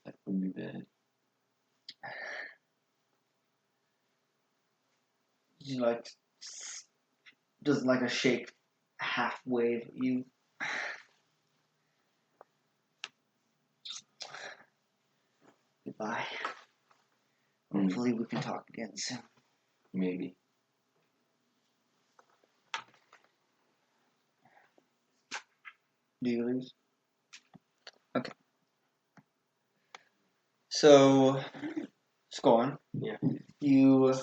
That would be bad. He like does like a shake, half wave at you. Goodbye. Hopefully we can talk again soon. Maybe. Do you leave? Okay. So, Skorn. Yeah. You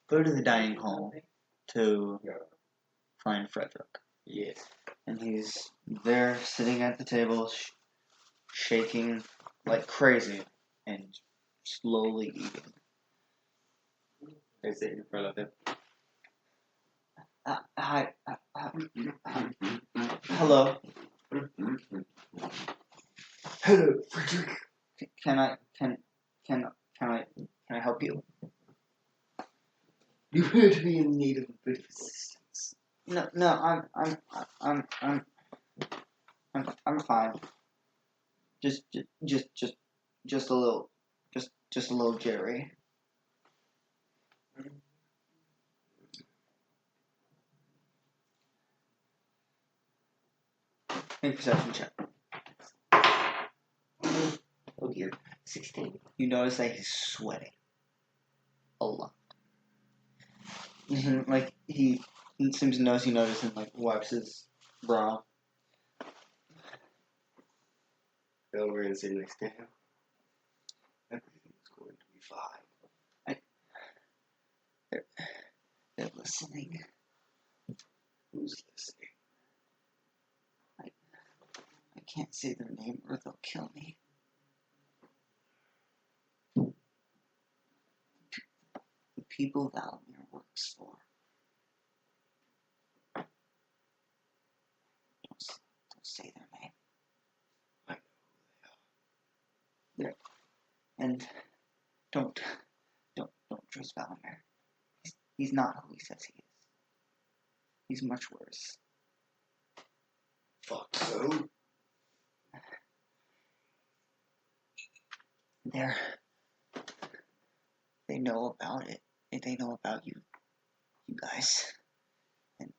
go to the dining hall to find Frederick. Yes. And he's there sitting at the table, shaking like crazy and slowly eating. I sit in front of him. Hi. Hello. Hello, Frederick. Can I help you? You appear to be in need of a bit of assistance. No, I'm fine. Just a little Jerry. Make a perception check. Oh dear. 16. You notice that he's sweating a lot. Like he seems to notice. He notices and like wipes his brow. Go over and sit next to him. Everything's going to be fine. They're listening. Who's listening? I can't say their name or they'll kill me. The people Dhampir works for. Don't say their name. I know who they are. And don't trust Dhampir. He's not who he says he is. He's much worse. Fuck so. They know about it. They know about you guys. And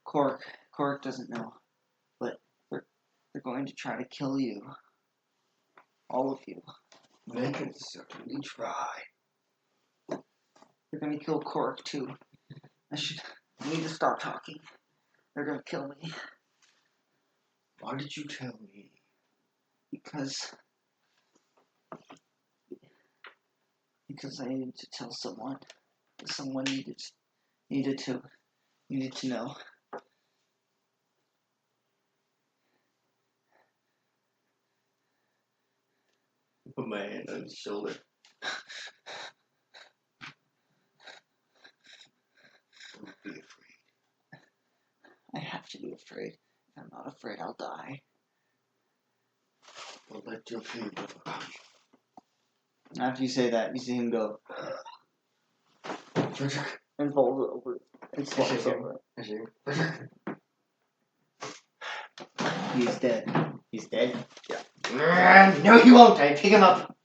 Cork doesn't know. But they're going to try to kill you. All of you. They can certainly try. They're going to kill Cork too. I need to stop talking. They're going to kill me. Why did you tell me? Because I needed to tell someone. Someone needed to know. Put my hand on his shoulder. Don't be afraid. I have to be afraid. If I'm not afraid, I'll die. I'll let your fear overcome you. After you say that, you see him go Frederick. and falls over. And falls over. Frederick. He's dead. He's dead? No, he won't. I pick him up.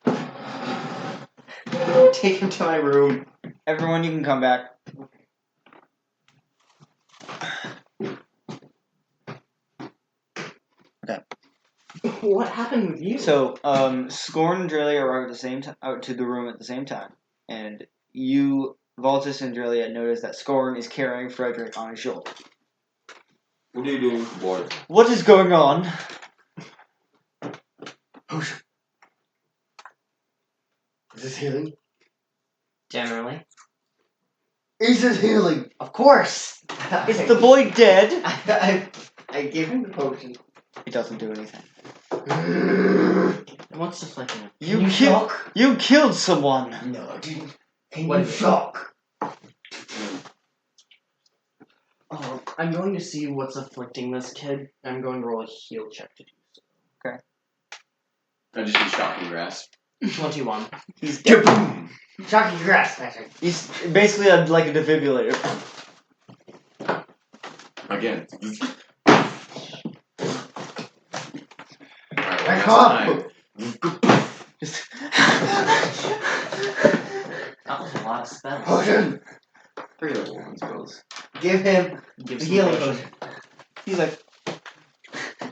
Take him to my room. Everyone, you can come back. Okay. What happened with you? So, Skorn and Draelia arrive at the same time, out to the room at the same time, and you, Volatis and Draelia, notice that Skorn is carrying Frederick on his shoulder. What are you doing? Water. What is going on? Potion. Is this healing? Generally. Is it healing? Of course! Is the boy dead? I gave him the potion. It doesn't do anything. What's the flicking? You killed someone. No, I didn't. Can What you is it? shock? Oh, I'm going to see what's afflicting this kid. I'm going to roll a heal check to do so. I just do shocking grasp. 21. He's dead. Shocking grass, Patrick. He's basically like a defibrillator. Again. Alright, Back well, up! Just That was a lot of spells. Potion! 3 level 1 spells. Give him Give the some healing potion. potion. he's like,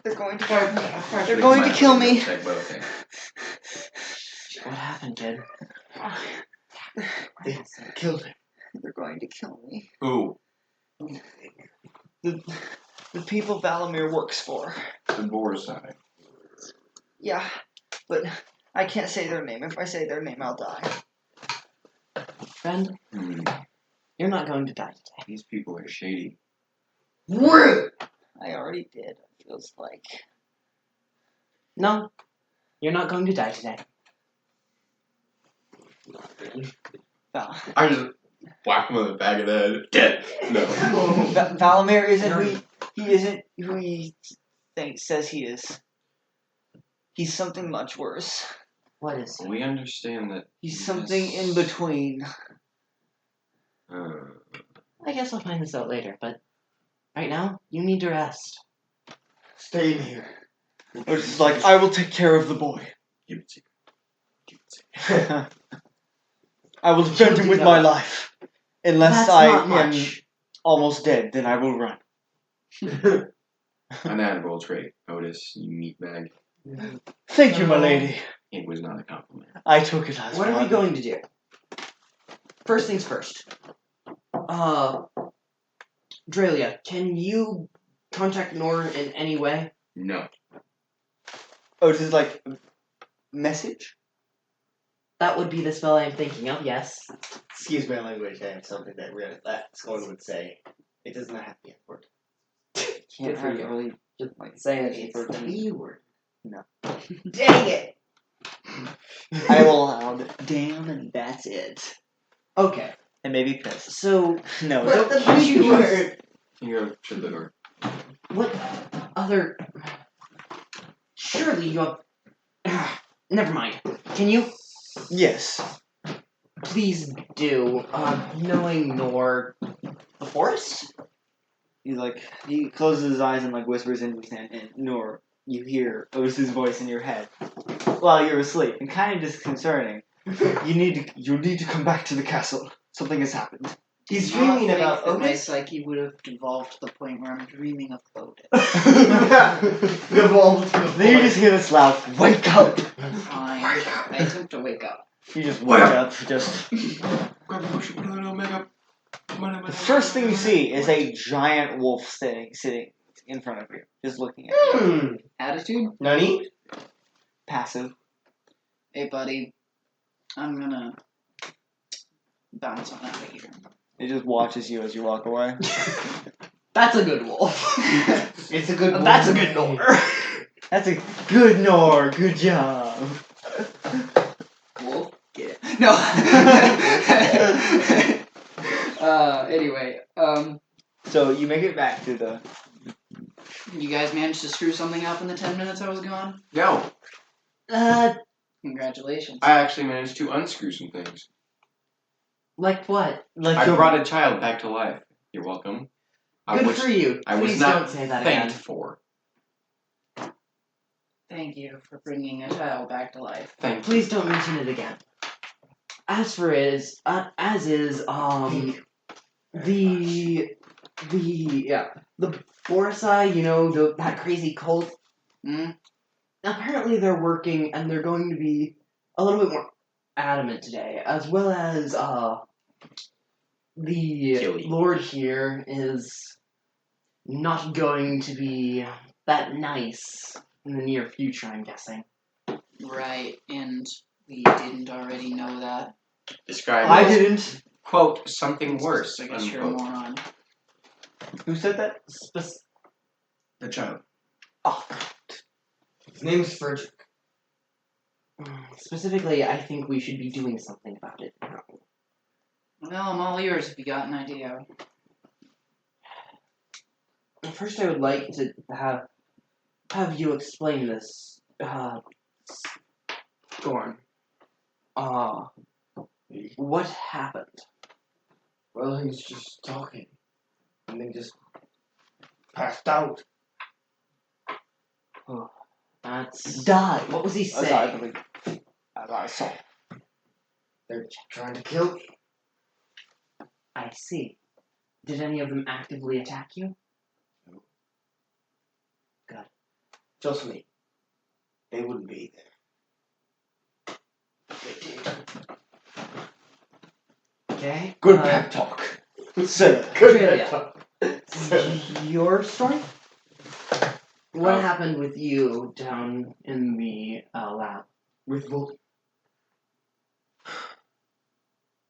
they're going to They're going to kill me. What happened, kid? They killed him. They're going to kill me. Who? The people Valamir works for. The boar side. Yeah, but I can't say their name. If I say their name, I'll die. Friend, you're not going to die today. These people are shady. I already did. It feels like. No, you're not going to die today. Val- I just whack him on the back of the head. Dead. No. Valamir isn't who he isn't who he says he is. He's something much worse. What is it? We understand that. He's something in between. I guess I'll find this out later, but right now, you need to rest. Stay in here. Which is like, I will take care of the boy. Give it to you. I will defend him with my life. Unless That's I not am much. almost dead, then I will run. An admirable trait, Otis, you meatbag. Thank you, my lady. It was not a compliment. I took it as What are we one. going to do? First things first. Draelia, can you contact Noir in any way? No. Oh, this is like message? That would be the spell I'm thinking of, yes. Excuse my language, I have something that Skorn would say. It does not have the F word. Can't for you. really Just like saying It's for the B word. No. Dang it! I will allow it. Damn, and that's it. Okay, And maybe piss. so No, What don't the you B use- word? You go to the door. what other... Surely you have... Never mind. Can you Yes. please do, knowing Noir... The forest? He's like, he closes his eyes and like whispers into his hand, and Noor, you hear Otis's voice in your head while you're asleep, and kind of disconcerting. You need to come back to the castle. Something has happened. He's I don't dreaming think about that my Otis. psyche would have devolved to the point where I'm dreaming of Otis. Evolved to the Then you just hear this loud, wake up! Fine. I attempt to wake up. You just wake up, just... Grab a potion, put on makeup. The first thing you see is a giant wolf sitting in front of you, just looking at you. Attitude? Nani? Passive. Hey, buddy. I'm gonna bounce on out of here. It just watches you as you walk away. That's a good wolf. It's a good That's a wolf. good Noir. That's a good Nor, good job. Wolf? Get it. No. Anyway, So you make it back to the... you guys managed to screw something up in the 10 minutes I was gone? No. Congratulations. I actually managed to unscrew some things. Like what? Like I your- brought a child back to life. You're welcome. Good for you. I was Please not don't say that thanked again. for. Thank you for bringing a child back to life. Thank you. Please don't mention it again. As for the Borisai, you know, that crazy cult. Hmm? Apparently they're working and they're going to be a little bit more adamant today, as well as the Killy. Lord here is not going to be that nice in the near future, I'm guessing. Right, and we didn't already know that. Describe I as, didn't. quote, something worse, I guess you're a unquote. moron. Who said that? The child. Oh, His name's Frederick. Specifically, I think we should be doing something about it now. Well, I'm all yours if you got an idea. First, I would like to have you explain this, Skorn. What happened? Well, he was just talking. And then just passed out. That's died. What was he As I saying? believe. As I saw. They're trying to kill me. I see. Did any of them actively attack you? Trust me. They wouldn't be there. Okay. Good pep talk. Sir. Draelia, your story? What happened with you down in the lab? With Volk.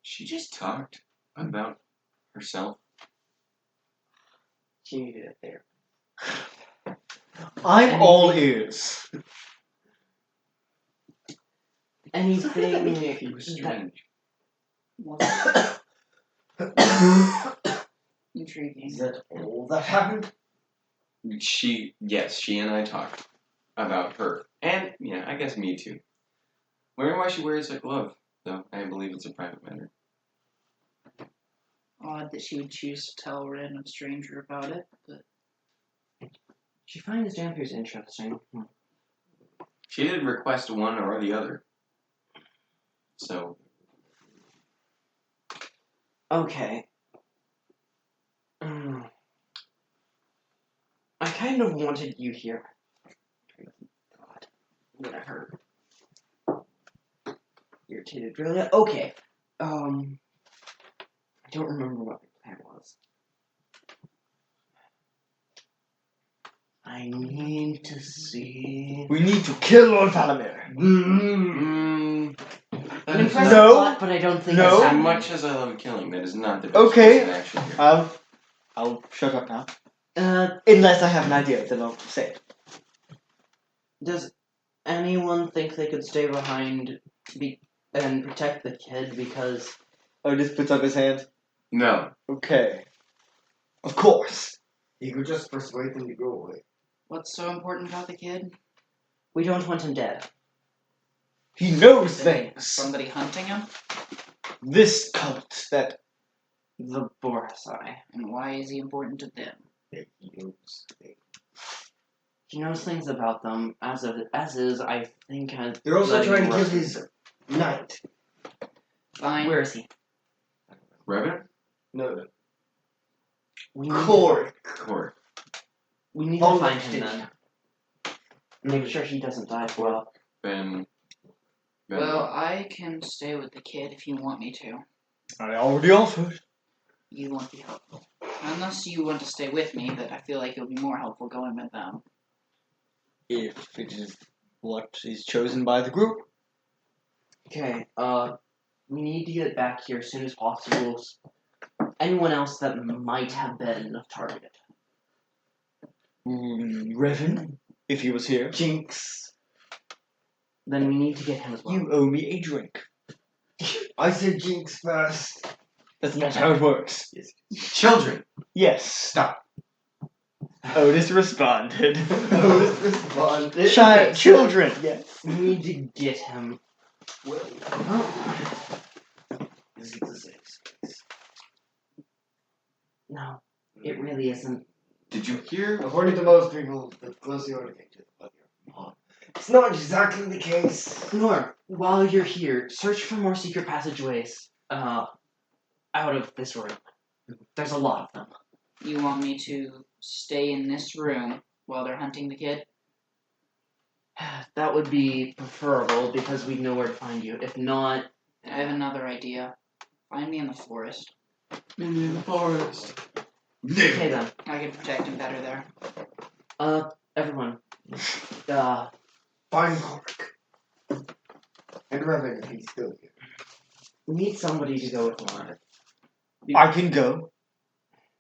She just talked about herself. She needed it there. I'm all ears. Anything He was strange. Intriguing. Is that all that happened? She and I talked about her. And, yeah, I guess me too. Wondering why she wears a glove, though. I believe it's a private matter. Odd that she would choose to tell a random stranger about it, but She finds Dhampir's interesting. She did request one or the other. So, Okay. I kind of wanted you here. God, whatever. Irritated, really? Okay. I don't remember what the plan was. I need to see. We need to kill Lord Valamir. An impressive No. plot, but I don't think No. it's as happening. much as I love killing, that is not the best Okay. course of action here. I'll shut up now. Uh, Unless I have an idea, then I'll say it. does anyone think they could stay behind and protect the kid because Otis puts up his hand. No. Okay. Of course. You could just persuade them to go away. what's so important about the kid? we don't want him dead? He knows Is there things. somebody hunting him? This cult that The Borisai. And why is he important to them? He knows things. He knows things about them, as is, I think. They're also letting trying to kill Russian- his knight. Fine. Where is he? Revenant? No. We need Cord. Court. We need to Hold find the him station. then. Make sure he doesn't die for well. Ben. Well, I can stay with the kid if you want me to. I already offered. You won't be helpful. Unless you want to stay with me, but I feel like it'll be more helpful going with them. If it is what is chosen by the group. Okay, we need to get back here as soon as possible. Anyone else that might have been targeted. Revan, if he was here. Jinx. Then we need to get him as well. You owe me a drink. I said Jinx first. That's not how it works. Children! Yes. Stop. Otis responded. Otis responded. Children. Yes. We need to get him. Well, Oh, is it the safe space? no, it really isn't. Did you hear? According to most people, the closer you are to get to the blood, your mom. It's not exactly the case. Noir, while you're here, search for more secret passageways. Out of this room. There's a lot of them. You want me to stay in this room while they're hunting the kid? That would be preferable because we'd know where to find you. If not, I have another idea. Find me in the forest. In the forest. okay then. I can protect him better there. Everyone. Find Cork. And Revan, if he's still here. We need somebody to go with Noir. I can go.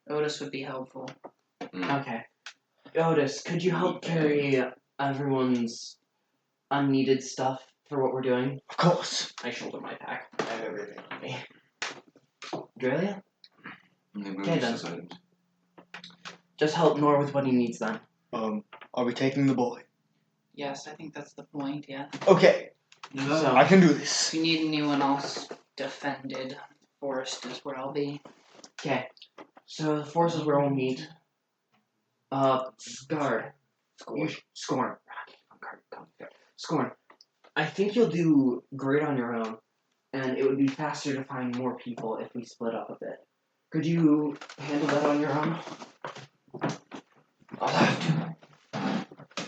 Otis would be helpful. Okay. Otis, could you help carry everyone's unneeded stuff for what we're doing? Of course. I shoulder my pack. I have everything on me. Draelia? Okay, then. Just help Noir with what he needs then. Are we taking the boy? Yes, I think that's the point, yeah. Okay, So, I can do If this. you need anyone else defended, forest is where I'll be. okay. So the force is where we'll meet. Guard. Skorn. Skorn. I think you'll do great on your own, and it would be faster to find more people if we split up a bit. Could you handle that on your own? I'll have to.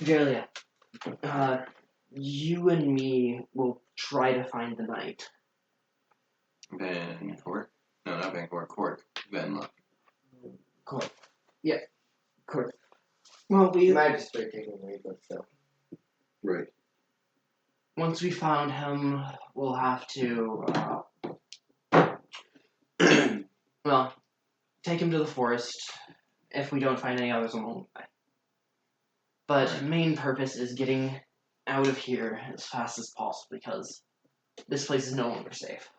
Draelia, you and me will try to find the knight. Van Court? No, not Van Court. Court. Van Luck. Court. Yeah. Court. Well, we Magistrate taking away, but still. Right. once we found him, we'll have to well, take him to the forest if we don't find any others along the way. But main purpose is getting out of here as fast as possible because this place is no longer safe.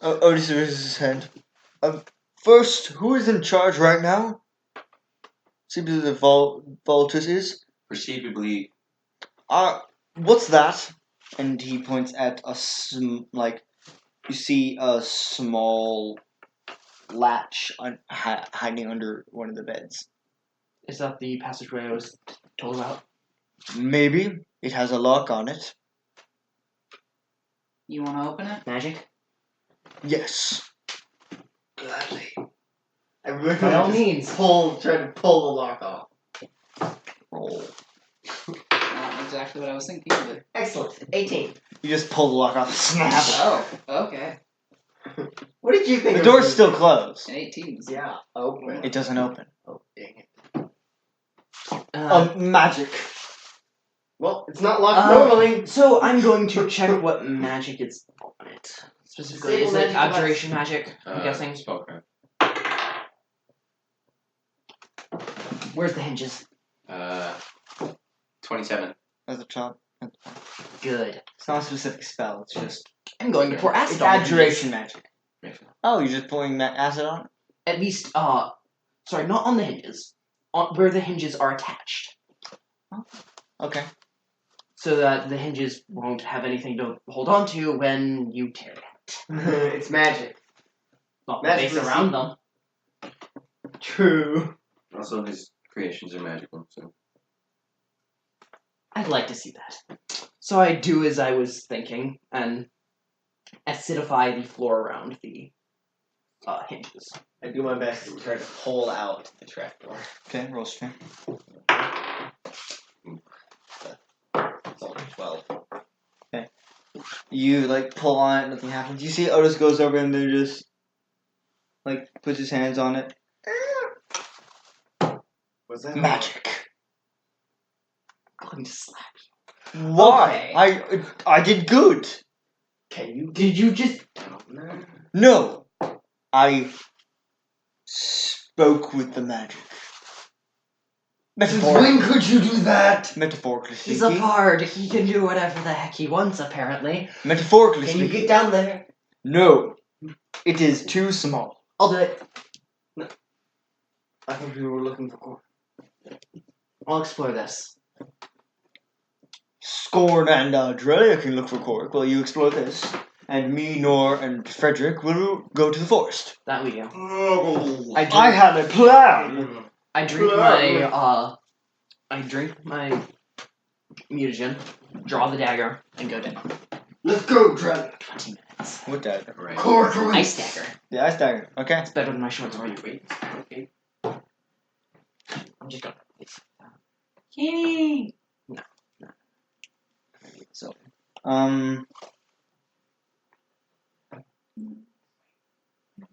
Otis raises his hand. First, who is in charge right now? Seems as if Volatis is. Perceivably. What's that? And he points at you see a small latch hiding under one of the beds. Is that the passageway I was told about? Maybe it has a lock on it. You want to open it? Magic? Yes. Gladly. I By all means. try to pull the lock off. Roll. Not exactly what I was thinking, but... Excellent. 18. You just pull the lock off. Snap. Oh, okay. What did you think? The of door's this? still closed. An 18. Yeah. Open. It doesn't open. Oh, dang it. Magic. Well, it's not locked normally. So I'm going to check what magic is on it. Specifically, Disable is it magic device. abjuration magic? I'm guessing. Spellcraft. Where's the hinges? 27. As a child. Good. It's not a specific spell. It's just I'm going to pour acid it's on the hinges. abjuration magic. Oh, you're just pouring acid on it? At least, sorry, not on the hinges. On where the hinges are attached. Okay. So that the hinges won't have anything to hold on to when you tear it. It's magic. Not the Magic base around them. True. Also, his creations are magical, so. I'd like to see that. So I do as I was thinking, and acidify the floor around the hinges. I do my best to try to pull out the trapdoor. Okay, roll strength. It's only 12. You pull on it, nothing happens. You see Otis goes over and then just puts his hands on it. Was that Magic. I'm going to slap Why? I did good. Can you? Did you just... No. I spoke with the magic. Since when could you do that? Metaphorically He's a speaking. bard. He can do whatever the heck he wants, apparently. Metaphorically Can you speaking. get down there? No. It is too small. I'll do it. I thought we were looking for. I'll explore this. Skorn and Draelia can look for Cork while you explore this. And me, Noir, and Frederick will go to the forest. That we go. Oh. I had a plan! I drink my mutagen, draw the dagger, and go down. Let's go, Draelia. 20 minutes. What dagger? Right. Corcoran. Ice dagger. The ice dagger. Okay. It's better than my short sword. Wait. Okay. I'm just gonna. Yay! So,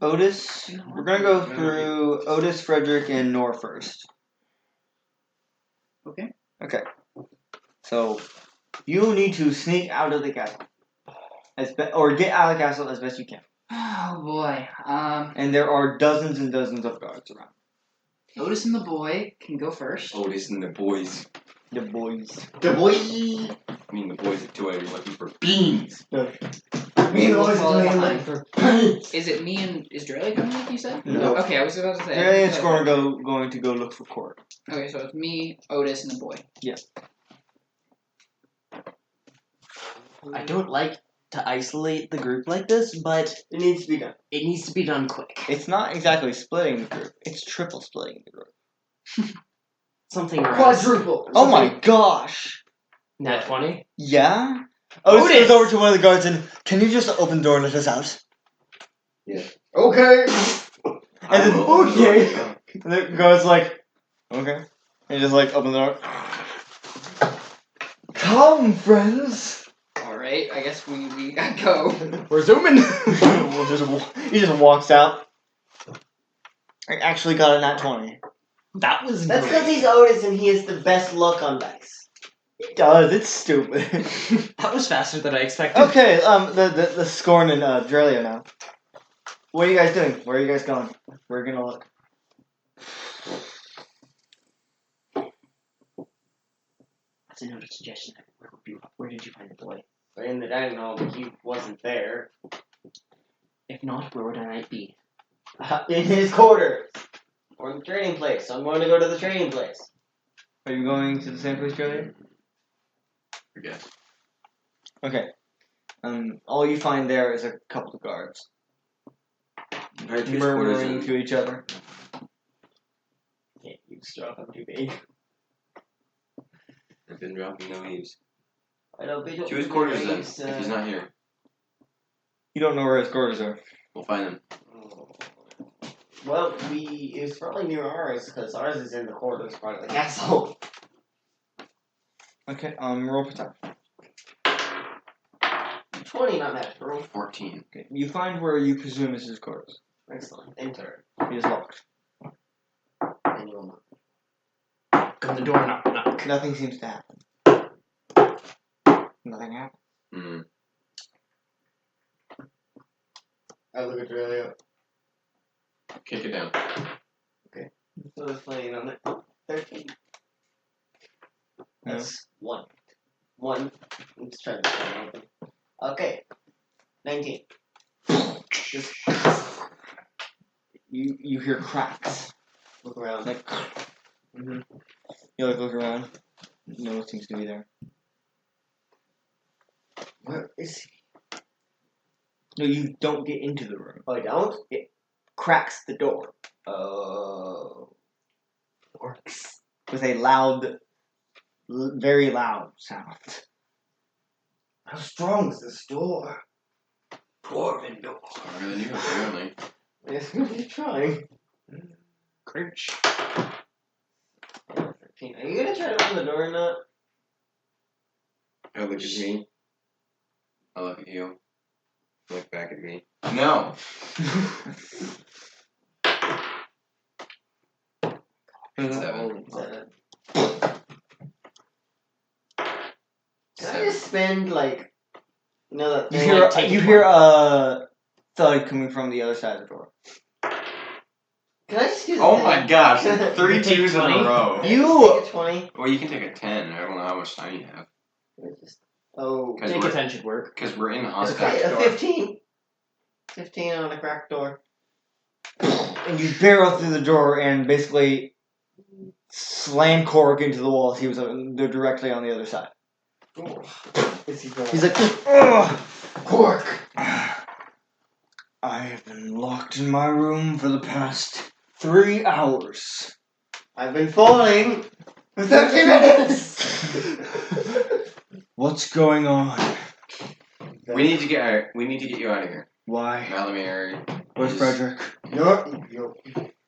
Otis. We're gonna go through Otis, Frederick, and Noir first. Okay. Okay. So, you need to sneak out of the castle, or get out of the castle as best you can. Oh boy. And there are dozens and dozens of guards around. Otis and the boy can go first. Otis and the boys. The boys. The boy. I mean, the boys at 2 are looking for beans. Me We'll and Lois follow are doing behind. it for pints. Is it me and is Draelia coming with you said? No. Okay, I was about to say. Draelia and Skorn are going to go look for Court. Okay, so it's me, Otis, and the boy. I don't like to isolate the group like this, but It needs to be done. it needs to be done quick. It's not exactly splitting the group. It's triple splitting the group. Something around Quadruple. Oh my gosh! Nat 20. Yeah? Otis Otis! goes over to one of the guards and, can you just open the door and let us out? Okay. And then, will- okay. And the guard's like, okay. And he just like, open the door. Come, friends! Alright, I guess we gotta go. We're zooming. He just walks out. I actually got a nat 20. That was That's great. because he's Otis and he has the best luck on dice. He does, it's stupid. That was faster than I expected. Okay, the Skorn and Draelia now. What are you guys doing? Where are you guys going? We're gonna look. That's another suggestion. Where did you find the boy? In the dining hall, but he wasn't there. If not, where would I be? In his quarters. Or the trading place. So I'm going to go to the trading place. Are you going to the same place, Draelia? I guess. Okay. All you find there is a couple of guards. Alright, to his quarters Murmuring and to each other. Can't use straw, I'm too big. I've been dropping no leaves. I don't be To his quarters then, if he's not here. You don't know where his quarters are. We'll find him. Well, it's probably near ours, because ours is in the quarters part of the castle. Okay, roll protect. 20, not natural. 14. Okay, you find where you presume is his quarters. Excellent. Enter. It is locked. And you'll knock. Open the door, knock, knock. Nothing seems to happen. Nothing happens. Hmm. I look at Draelia. Kick it down. So it's playing on it. 13. That's 1. 1. Let's try this one open. Okay. 19. Just You hear cracks. look around. Like, you look around. No one seems to be there. Where is he? No, you don't get into the room. Oh, I don't? It cracks the door Oh. Works. with a loud, very loud sound. How strong is this door? Dwarven door. Stronger than you, apparently. Yes, keep trying. Crouch. 13. Are you gonna try to open the door or not? Oh, look at me. I look at you. Look back at me. No! Seven. Can I just spend like that You thing? hear, like, take you it hear a thud coming from the other side of the door. Can I just use Oh the my thing? gosh, Can 3 take 2s in 20? a row. You- I take a 20? Well, you can take a 10. I don't know how much time you have. Oh, Because Take we're, a 10 should work. we're in on okay, that a door. 15. 15 on a cracked door. And you barrel through the door and basically slam Cork into the wall. He was they're directly on the other side. Is he going? He's like, ugh! Cork! I have been locked in my room for the past 3 hours. I've been falling for 30 minutes! What's going on? We need to get you out of here. Why? Malamir. Where's Frederick? You're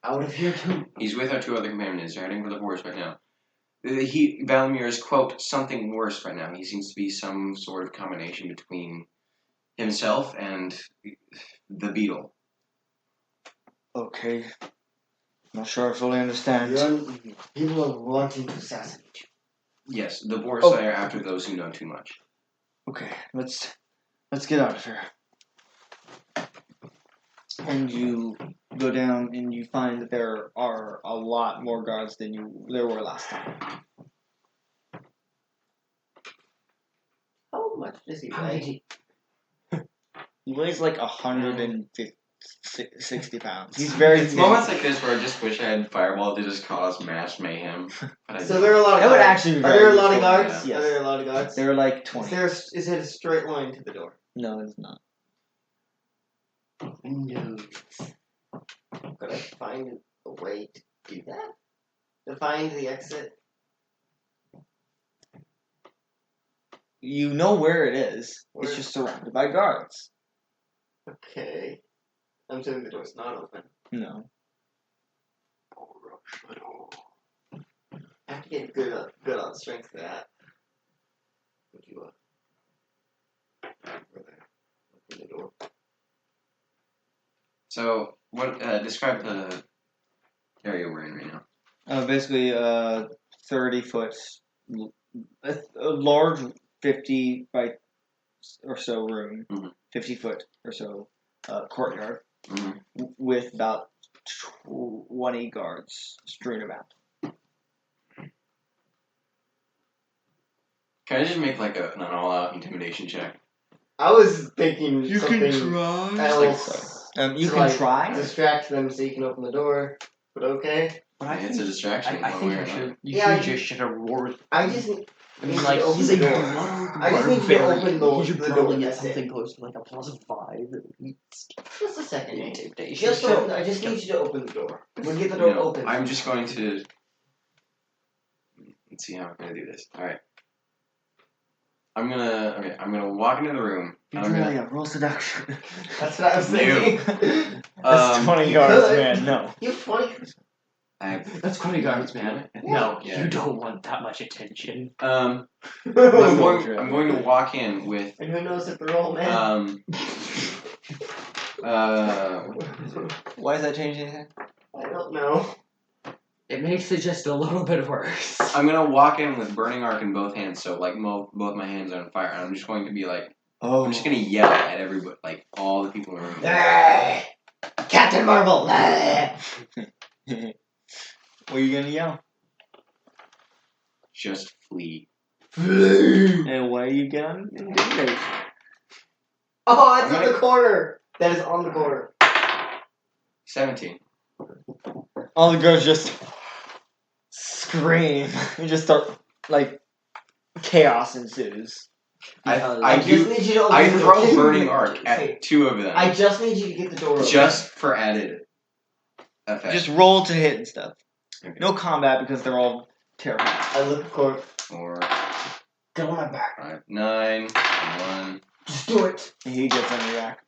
out of here too. He's with our 2 other companions. They're heading for the forest right now. Valamir is, quote, something worse right now. He seems to be some sort of combination between himself and the beetle. Okay. Not sure I fully understand. People are wanting to assassinate you. Yes, the Boris Oh. are after those who know too much. Okay, let's get out of here. And you go down and you find that there are a lot more guards than there were last time. How much does he How weigh? did he? He weighs like 160 pounds. He's very It's thin. moments like this where I just wish I had Fireball to just cause mass mayhem. But I So don't. there are a lot of That would guards. actually be Are very there a lot of useful, guards? yeah. Are there a lot of guards? There were like Is 20. is it a straight line to the door? No, it's not. Windows. Could I find a way to do that? To find the exit? You know where it is. Where? It's just surrounded by guards. Okay. I'm assuming the door's not open. No. I have to get good on strength for that. Would you open the door? So, what? Describe the area we're in right now. Basically, 30 foot, a large 50 by or so room, Mhm. 50 foot or so courtyard Mhm. with about 20 guards strewn about. Can I just make like an all-out intimidation check? I was thinking something try. else. You to, can like, try. Distract them so you can open the door. But okay. But It's a distraction. I one think way or I should. another. Yeah, You just should have roared. I just I need mean, you like to open he's the a door. blood I just need you to barbarian. open He should the probably door, get that's something it. close to like a +5 at least. Just a second, Nate. Intimidation. Just So- open. I just need you to open the door. We'll get the You door know, open. I'm just going to. Let's see how I'm gonna do this. All right. I'm gonna walk into the room. And I'm gonna. Draelia, roll seduction. That's what I was thinking. That's 20 you yards, could. man. No. You have 20. I have. That's 20 guards, man. Yeah. No, Yeah. you don't want that much attention. I'm and going to walk in with. who knows if they're all men? Why does that change anything? I don't know. It makes it just a little bit worse. I'm gonna walk in with burning arc in both hands, so like both my hands are on fire, and I'm just going to be like, Oh. I'm just gonna yell at everybody, like all the people in the room. Ah! Captain Marvel! Ah! What are you gonna yell? Just flee. And what are you gonna intimidate? Oh, it's I'm on gonna- the corner! That is on the corner. 17. All the girls just scream and just start like chaos ensues. I just do. need you to open I the door. throw burning arc Hey, at 2 of them, I just need you to get the door open. just for added effect. Just roll to hit and stuff. Okay. No combat because they're all terrified. I look at Corp. 4, Get on my back. 5, 9, 1, Just do it. And he gets on your back.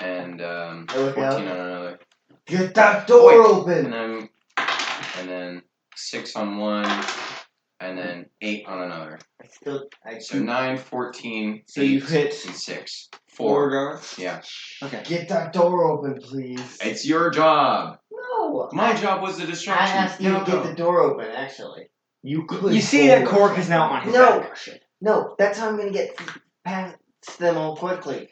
and I look 14 out. on another. Get that door And open! then 6 on one, and then 8 on another. I So 9, 14, So you 8, hit and 6. 4 4. guards? Yeah. Okay. Get that door open, please. It's your job. No. My job was the I distraction. asked you Now to get go. the door open, actually. You could. You see that Cork is now on his No. back. No, that's how I'm gonna get past them all quickly.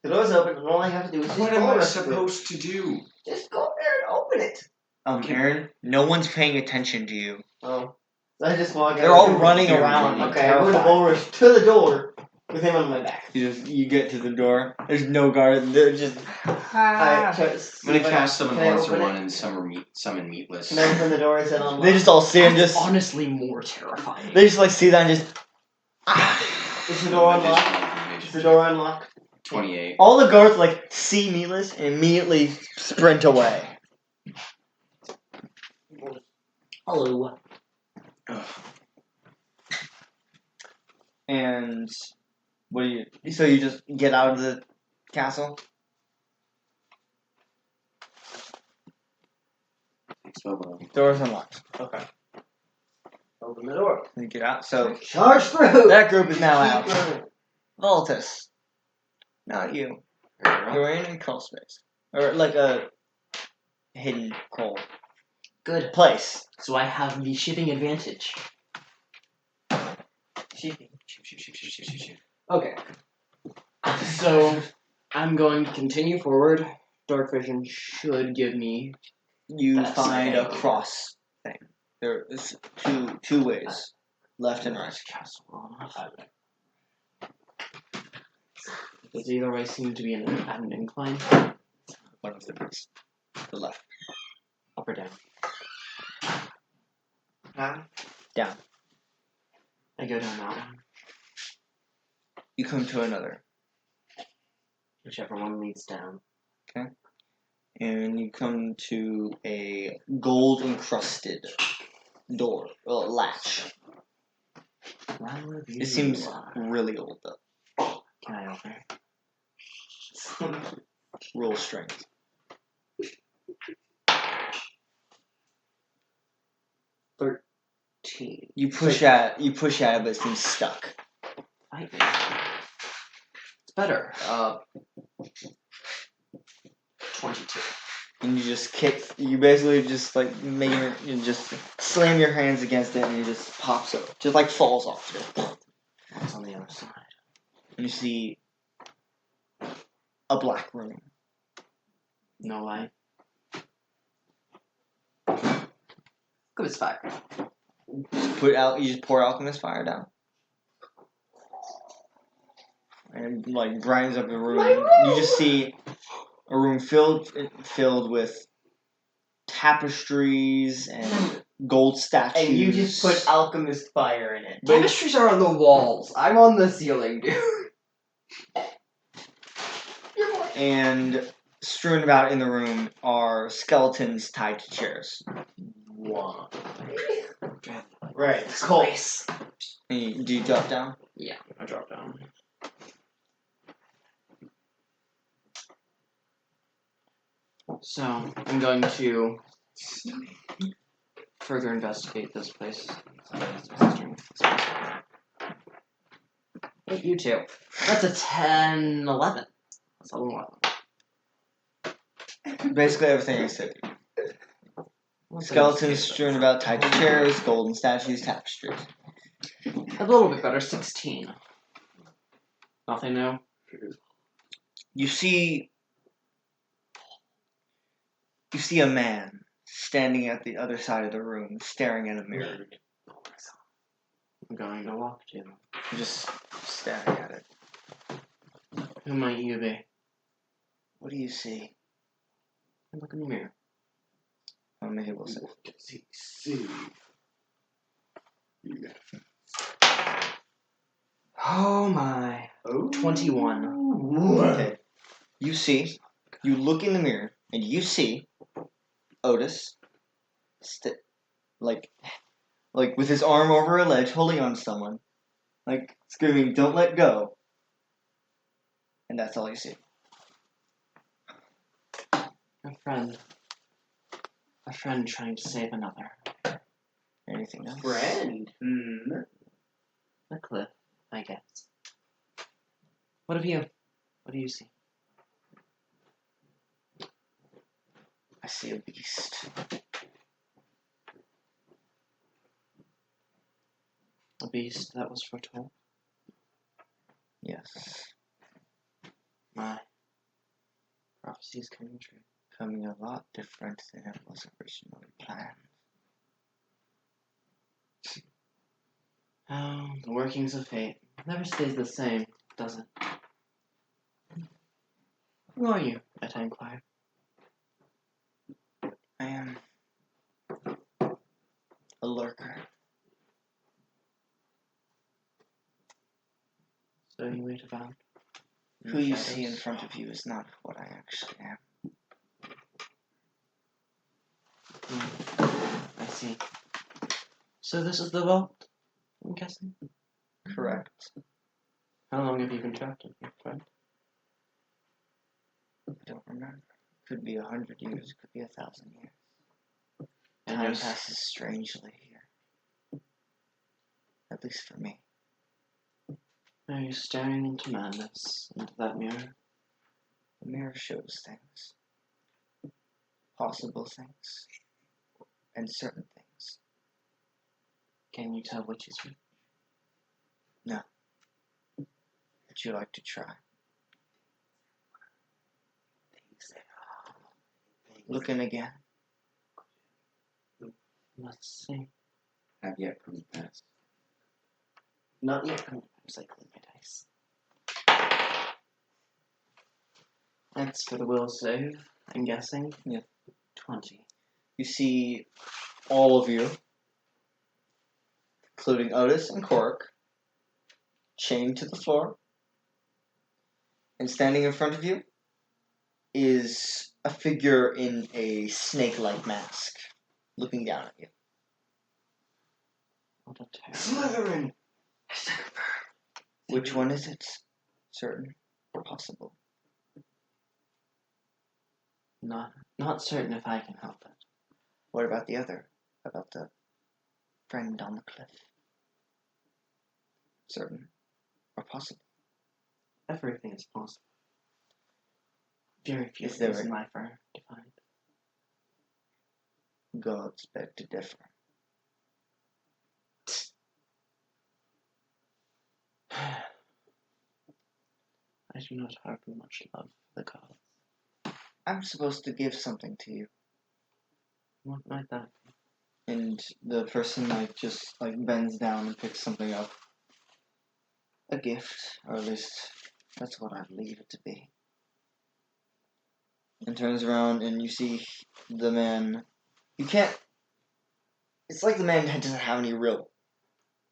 The door's open, and all I have to do is just What go am I rest of it. supposed to do? Just go there and open it. Aaron, no one's paying attention to you. Oh. So I just walk out. They're all running around. Okay, I'm gonna go rush to the door with him on my back. You get to the door. There's no guard. They're just. I try to I'm see gonna if I- cast Summon can I Monster open it? 1 and summon Meatless. Can I open the door? Is it unlocked? They just all see him. That's Just honestly more terrifying. they just like see that and just. Is the door unlocked? Additional Is information. the door unlocked? 28. All the guards like see Meatless and immediately sprint away. Hello. Ugh. And what do you? So you just get out of the castle? Spellbound. Door's unlocked. Okay. Open the door. You get out. So Charge through! that group is now Keep out. running. Volatis. Not you. You're in a crawl space. Or like a hidden crawl Good. place. So I have the shitting advantage. Shoot, shoot, shoot, shoot, shoot, shoot, shoot. Okay. So I'm going to continue forward. Dark vision should give me. You That's find a okay. cross thing. There is two ways. left and right. Castle well enough. Does either way seem to be at an incline? One of them is the left. Up or down? Huh? I go down that one. You come to another, Whichever one leads down. and you come to a gold encrusted door, latch. It seems really old though. Can I open it? Roll strength. 13. You push at it, but it seems stuck. It's better. 22. And you just kick. You basically just like you just slam your hands against it, and it just pops up, just like falls off. What's on the other side? And you see a black room. No light. Good as fire. You just pour alchemist fire down, and like brightens up the room. You just see a room filled with tapestries and gold statues. And you just put alchemist fire in it. Tapestries are on the walls. I'm on the ceiling, dude. And strewn about in the room are skeletons tied to chairs. One. Right. It's cold. And do you drop down? Yeah, I drop down. So, I'm going to further investigate this place. Hey, you two. That's a 10, 11. That's a 11. Basically everything I said. Skeletons strewn about tied to chairs, golden statues, tapestries. A little bit better, 16. Nothing new? You see a man standing at the other side of the room, staring at a mirror. I'm going to walk to him. Just staring at it. Who might you be? What do you see? I look in the mirror. I'll make it will say. What does he see? Yeah. Oh my. 21. Okay. You look in the mirror, and you see Otis, like with his arm over a ledge, holding on to someone, like screaming, "Don't let go!" And that's all you see. A friend. A friend trying to save another. Anything else? Friend. A cliff, I guess. What of you? What do you see? I see a beast. A beast that was foretold? Yes, My prophecy is coming true. coming a lot different than it was originally planned. Oh, the workings of fate. Never stays the same, does it? Who are you? I inquired. I am a lurker. So you wait about. Who you see in front of you is not what I actually am. I see. So this is the vault, I'm guessing? Correct. How long have you been trapped in here, friend? I don't remember. Could be 100 years, could be 1,000 years. And Time there's- passes strangely here. At least for me. Are you staring into madness, into that mirror? The mirror shows things. Possible things. And certain things. Can you tell which is which? Would you like to try? Looking again. Let's see. Have yet come past. Not yet. I'm recycling my dice. That's for the will save, I'm guessing. Yeah. 20. You see all of you, including Otis and Cork, chained to the floor. And standing in front of you is a figure in a snake-like mask, looking down at you. What a terrible. Slytherin! Which one is it? Certain or possible? Not certain if I can help it. What about the other? About the friend on the cliff? Certain or possible? Everything is possible. Very few Is there things a- in life are defined. Gods beg to differ. I do not harbor much love for the gods. I'm supposed to give something to you. What might that be? And the person just bends down and picks something up. A gift, or at least that's what I'd leave it to be. And turns around and you see the man. You can't. It's like the man doesn't have any real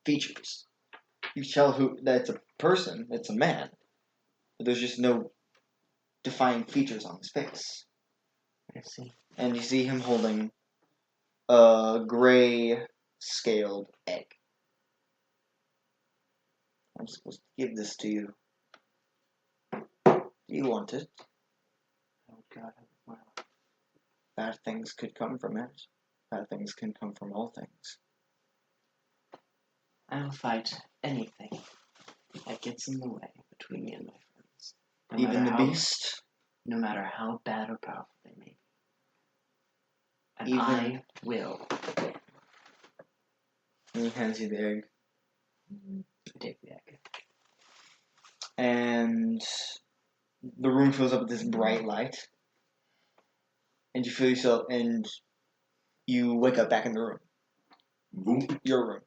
features. You can tell that's a person, it's a man, but there's just no defining features on his face. I see. And you see him holding a gray scaled egg. I'm supposed to give this to you. Do you want it? Oh God, well, Bad things could come from it. Bad things can come from all things. I'll fight anything that gets in the way between me and my friends. No Even matter the how- beast? No matter how bad or powerful they may be. And Even- I will And he hands you the egg. take the egg. And the room fills up with this bright light. And you feel yourself, and you wake up back in the room. Boom. Your room.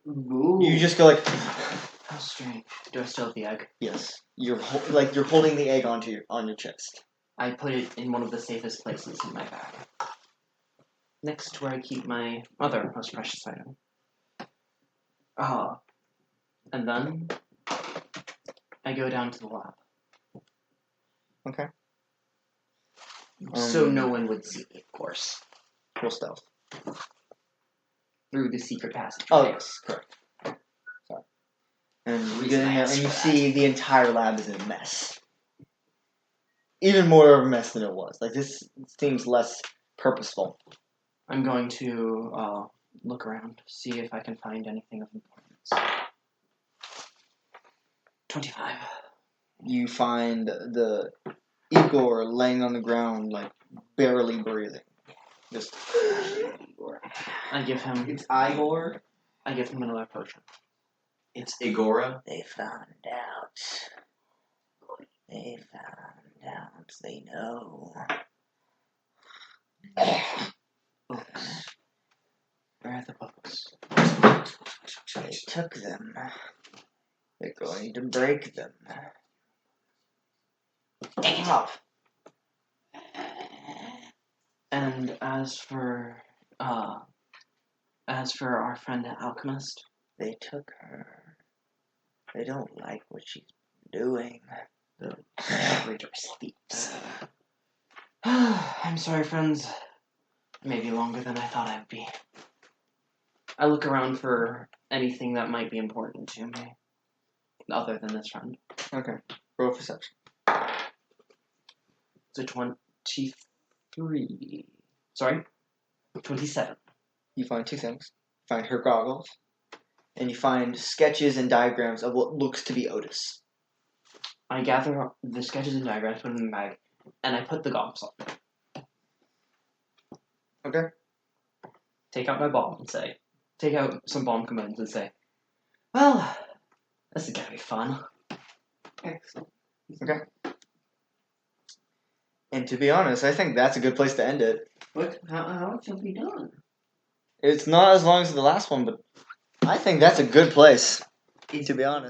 Ooh. You just go like, How strange. Do I still have the egg? yes. You're holding the egg on your chest. I put it in one of the safest places in my bag. Next to where I keep my other most precious item. And then I go down to the lab. Okay. So no one would see me, of course. Roll stealth. Through the secret passage. Oh yes, correct. Sorry. And you Reason get in I there asked and you for see the entire lab is a mess. Even more of a mess than it was. This seems less purposeful. I'm going to look around, see if I can find anything of importance. 25. You find the Igor laying on the ground, barely breathing. Just I give him It's Igor. another potion. It's Igora. They found out. They found out. They know. Books. Where are the books? They took them. They're going to break them. Take him up. And as for our friend the Alchemist, They took her. They don't like what she's doing. the traitorous thieves. I'm sorry, friends. Maybe longer than I thought I would be. I look around for anything that might be important to me, other than this friend. Okay. Roll perception. It's a 23. Sorry? 27. You find two things. You find her goggles, and you find sketches and diagrams of what looks to be Otis. I gather the sketches and diagrams, put them in the bag, and I put the goggles on. Okay. Take out my bomb and say, take out some bomb commands and say, well, this is gonna be fun. Excellent. And to be honest, I think that's a good place to end it. What? How much have we done? It's not as long as the last one, but I think that's a good place. To be honest.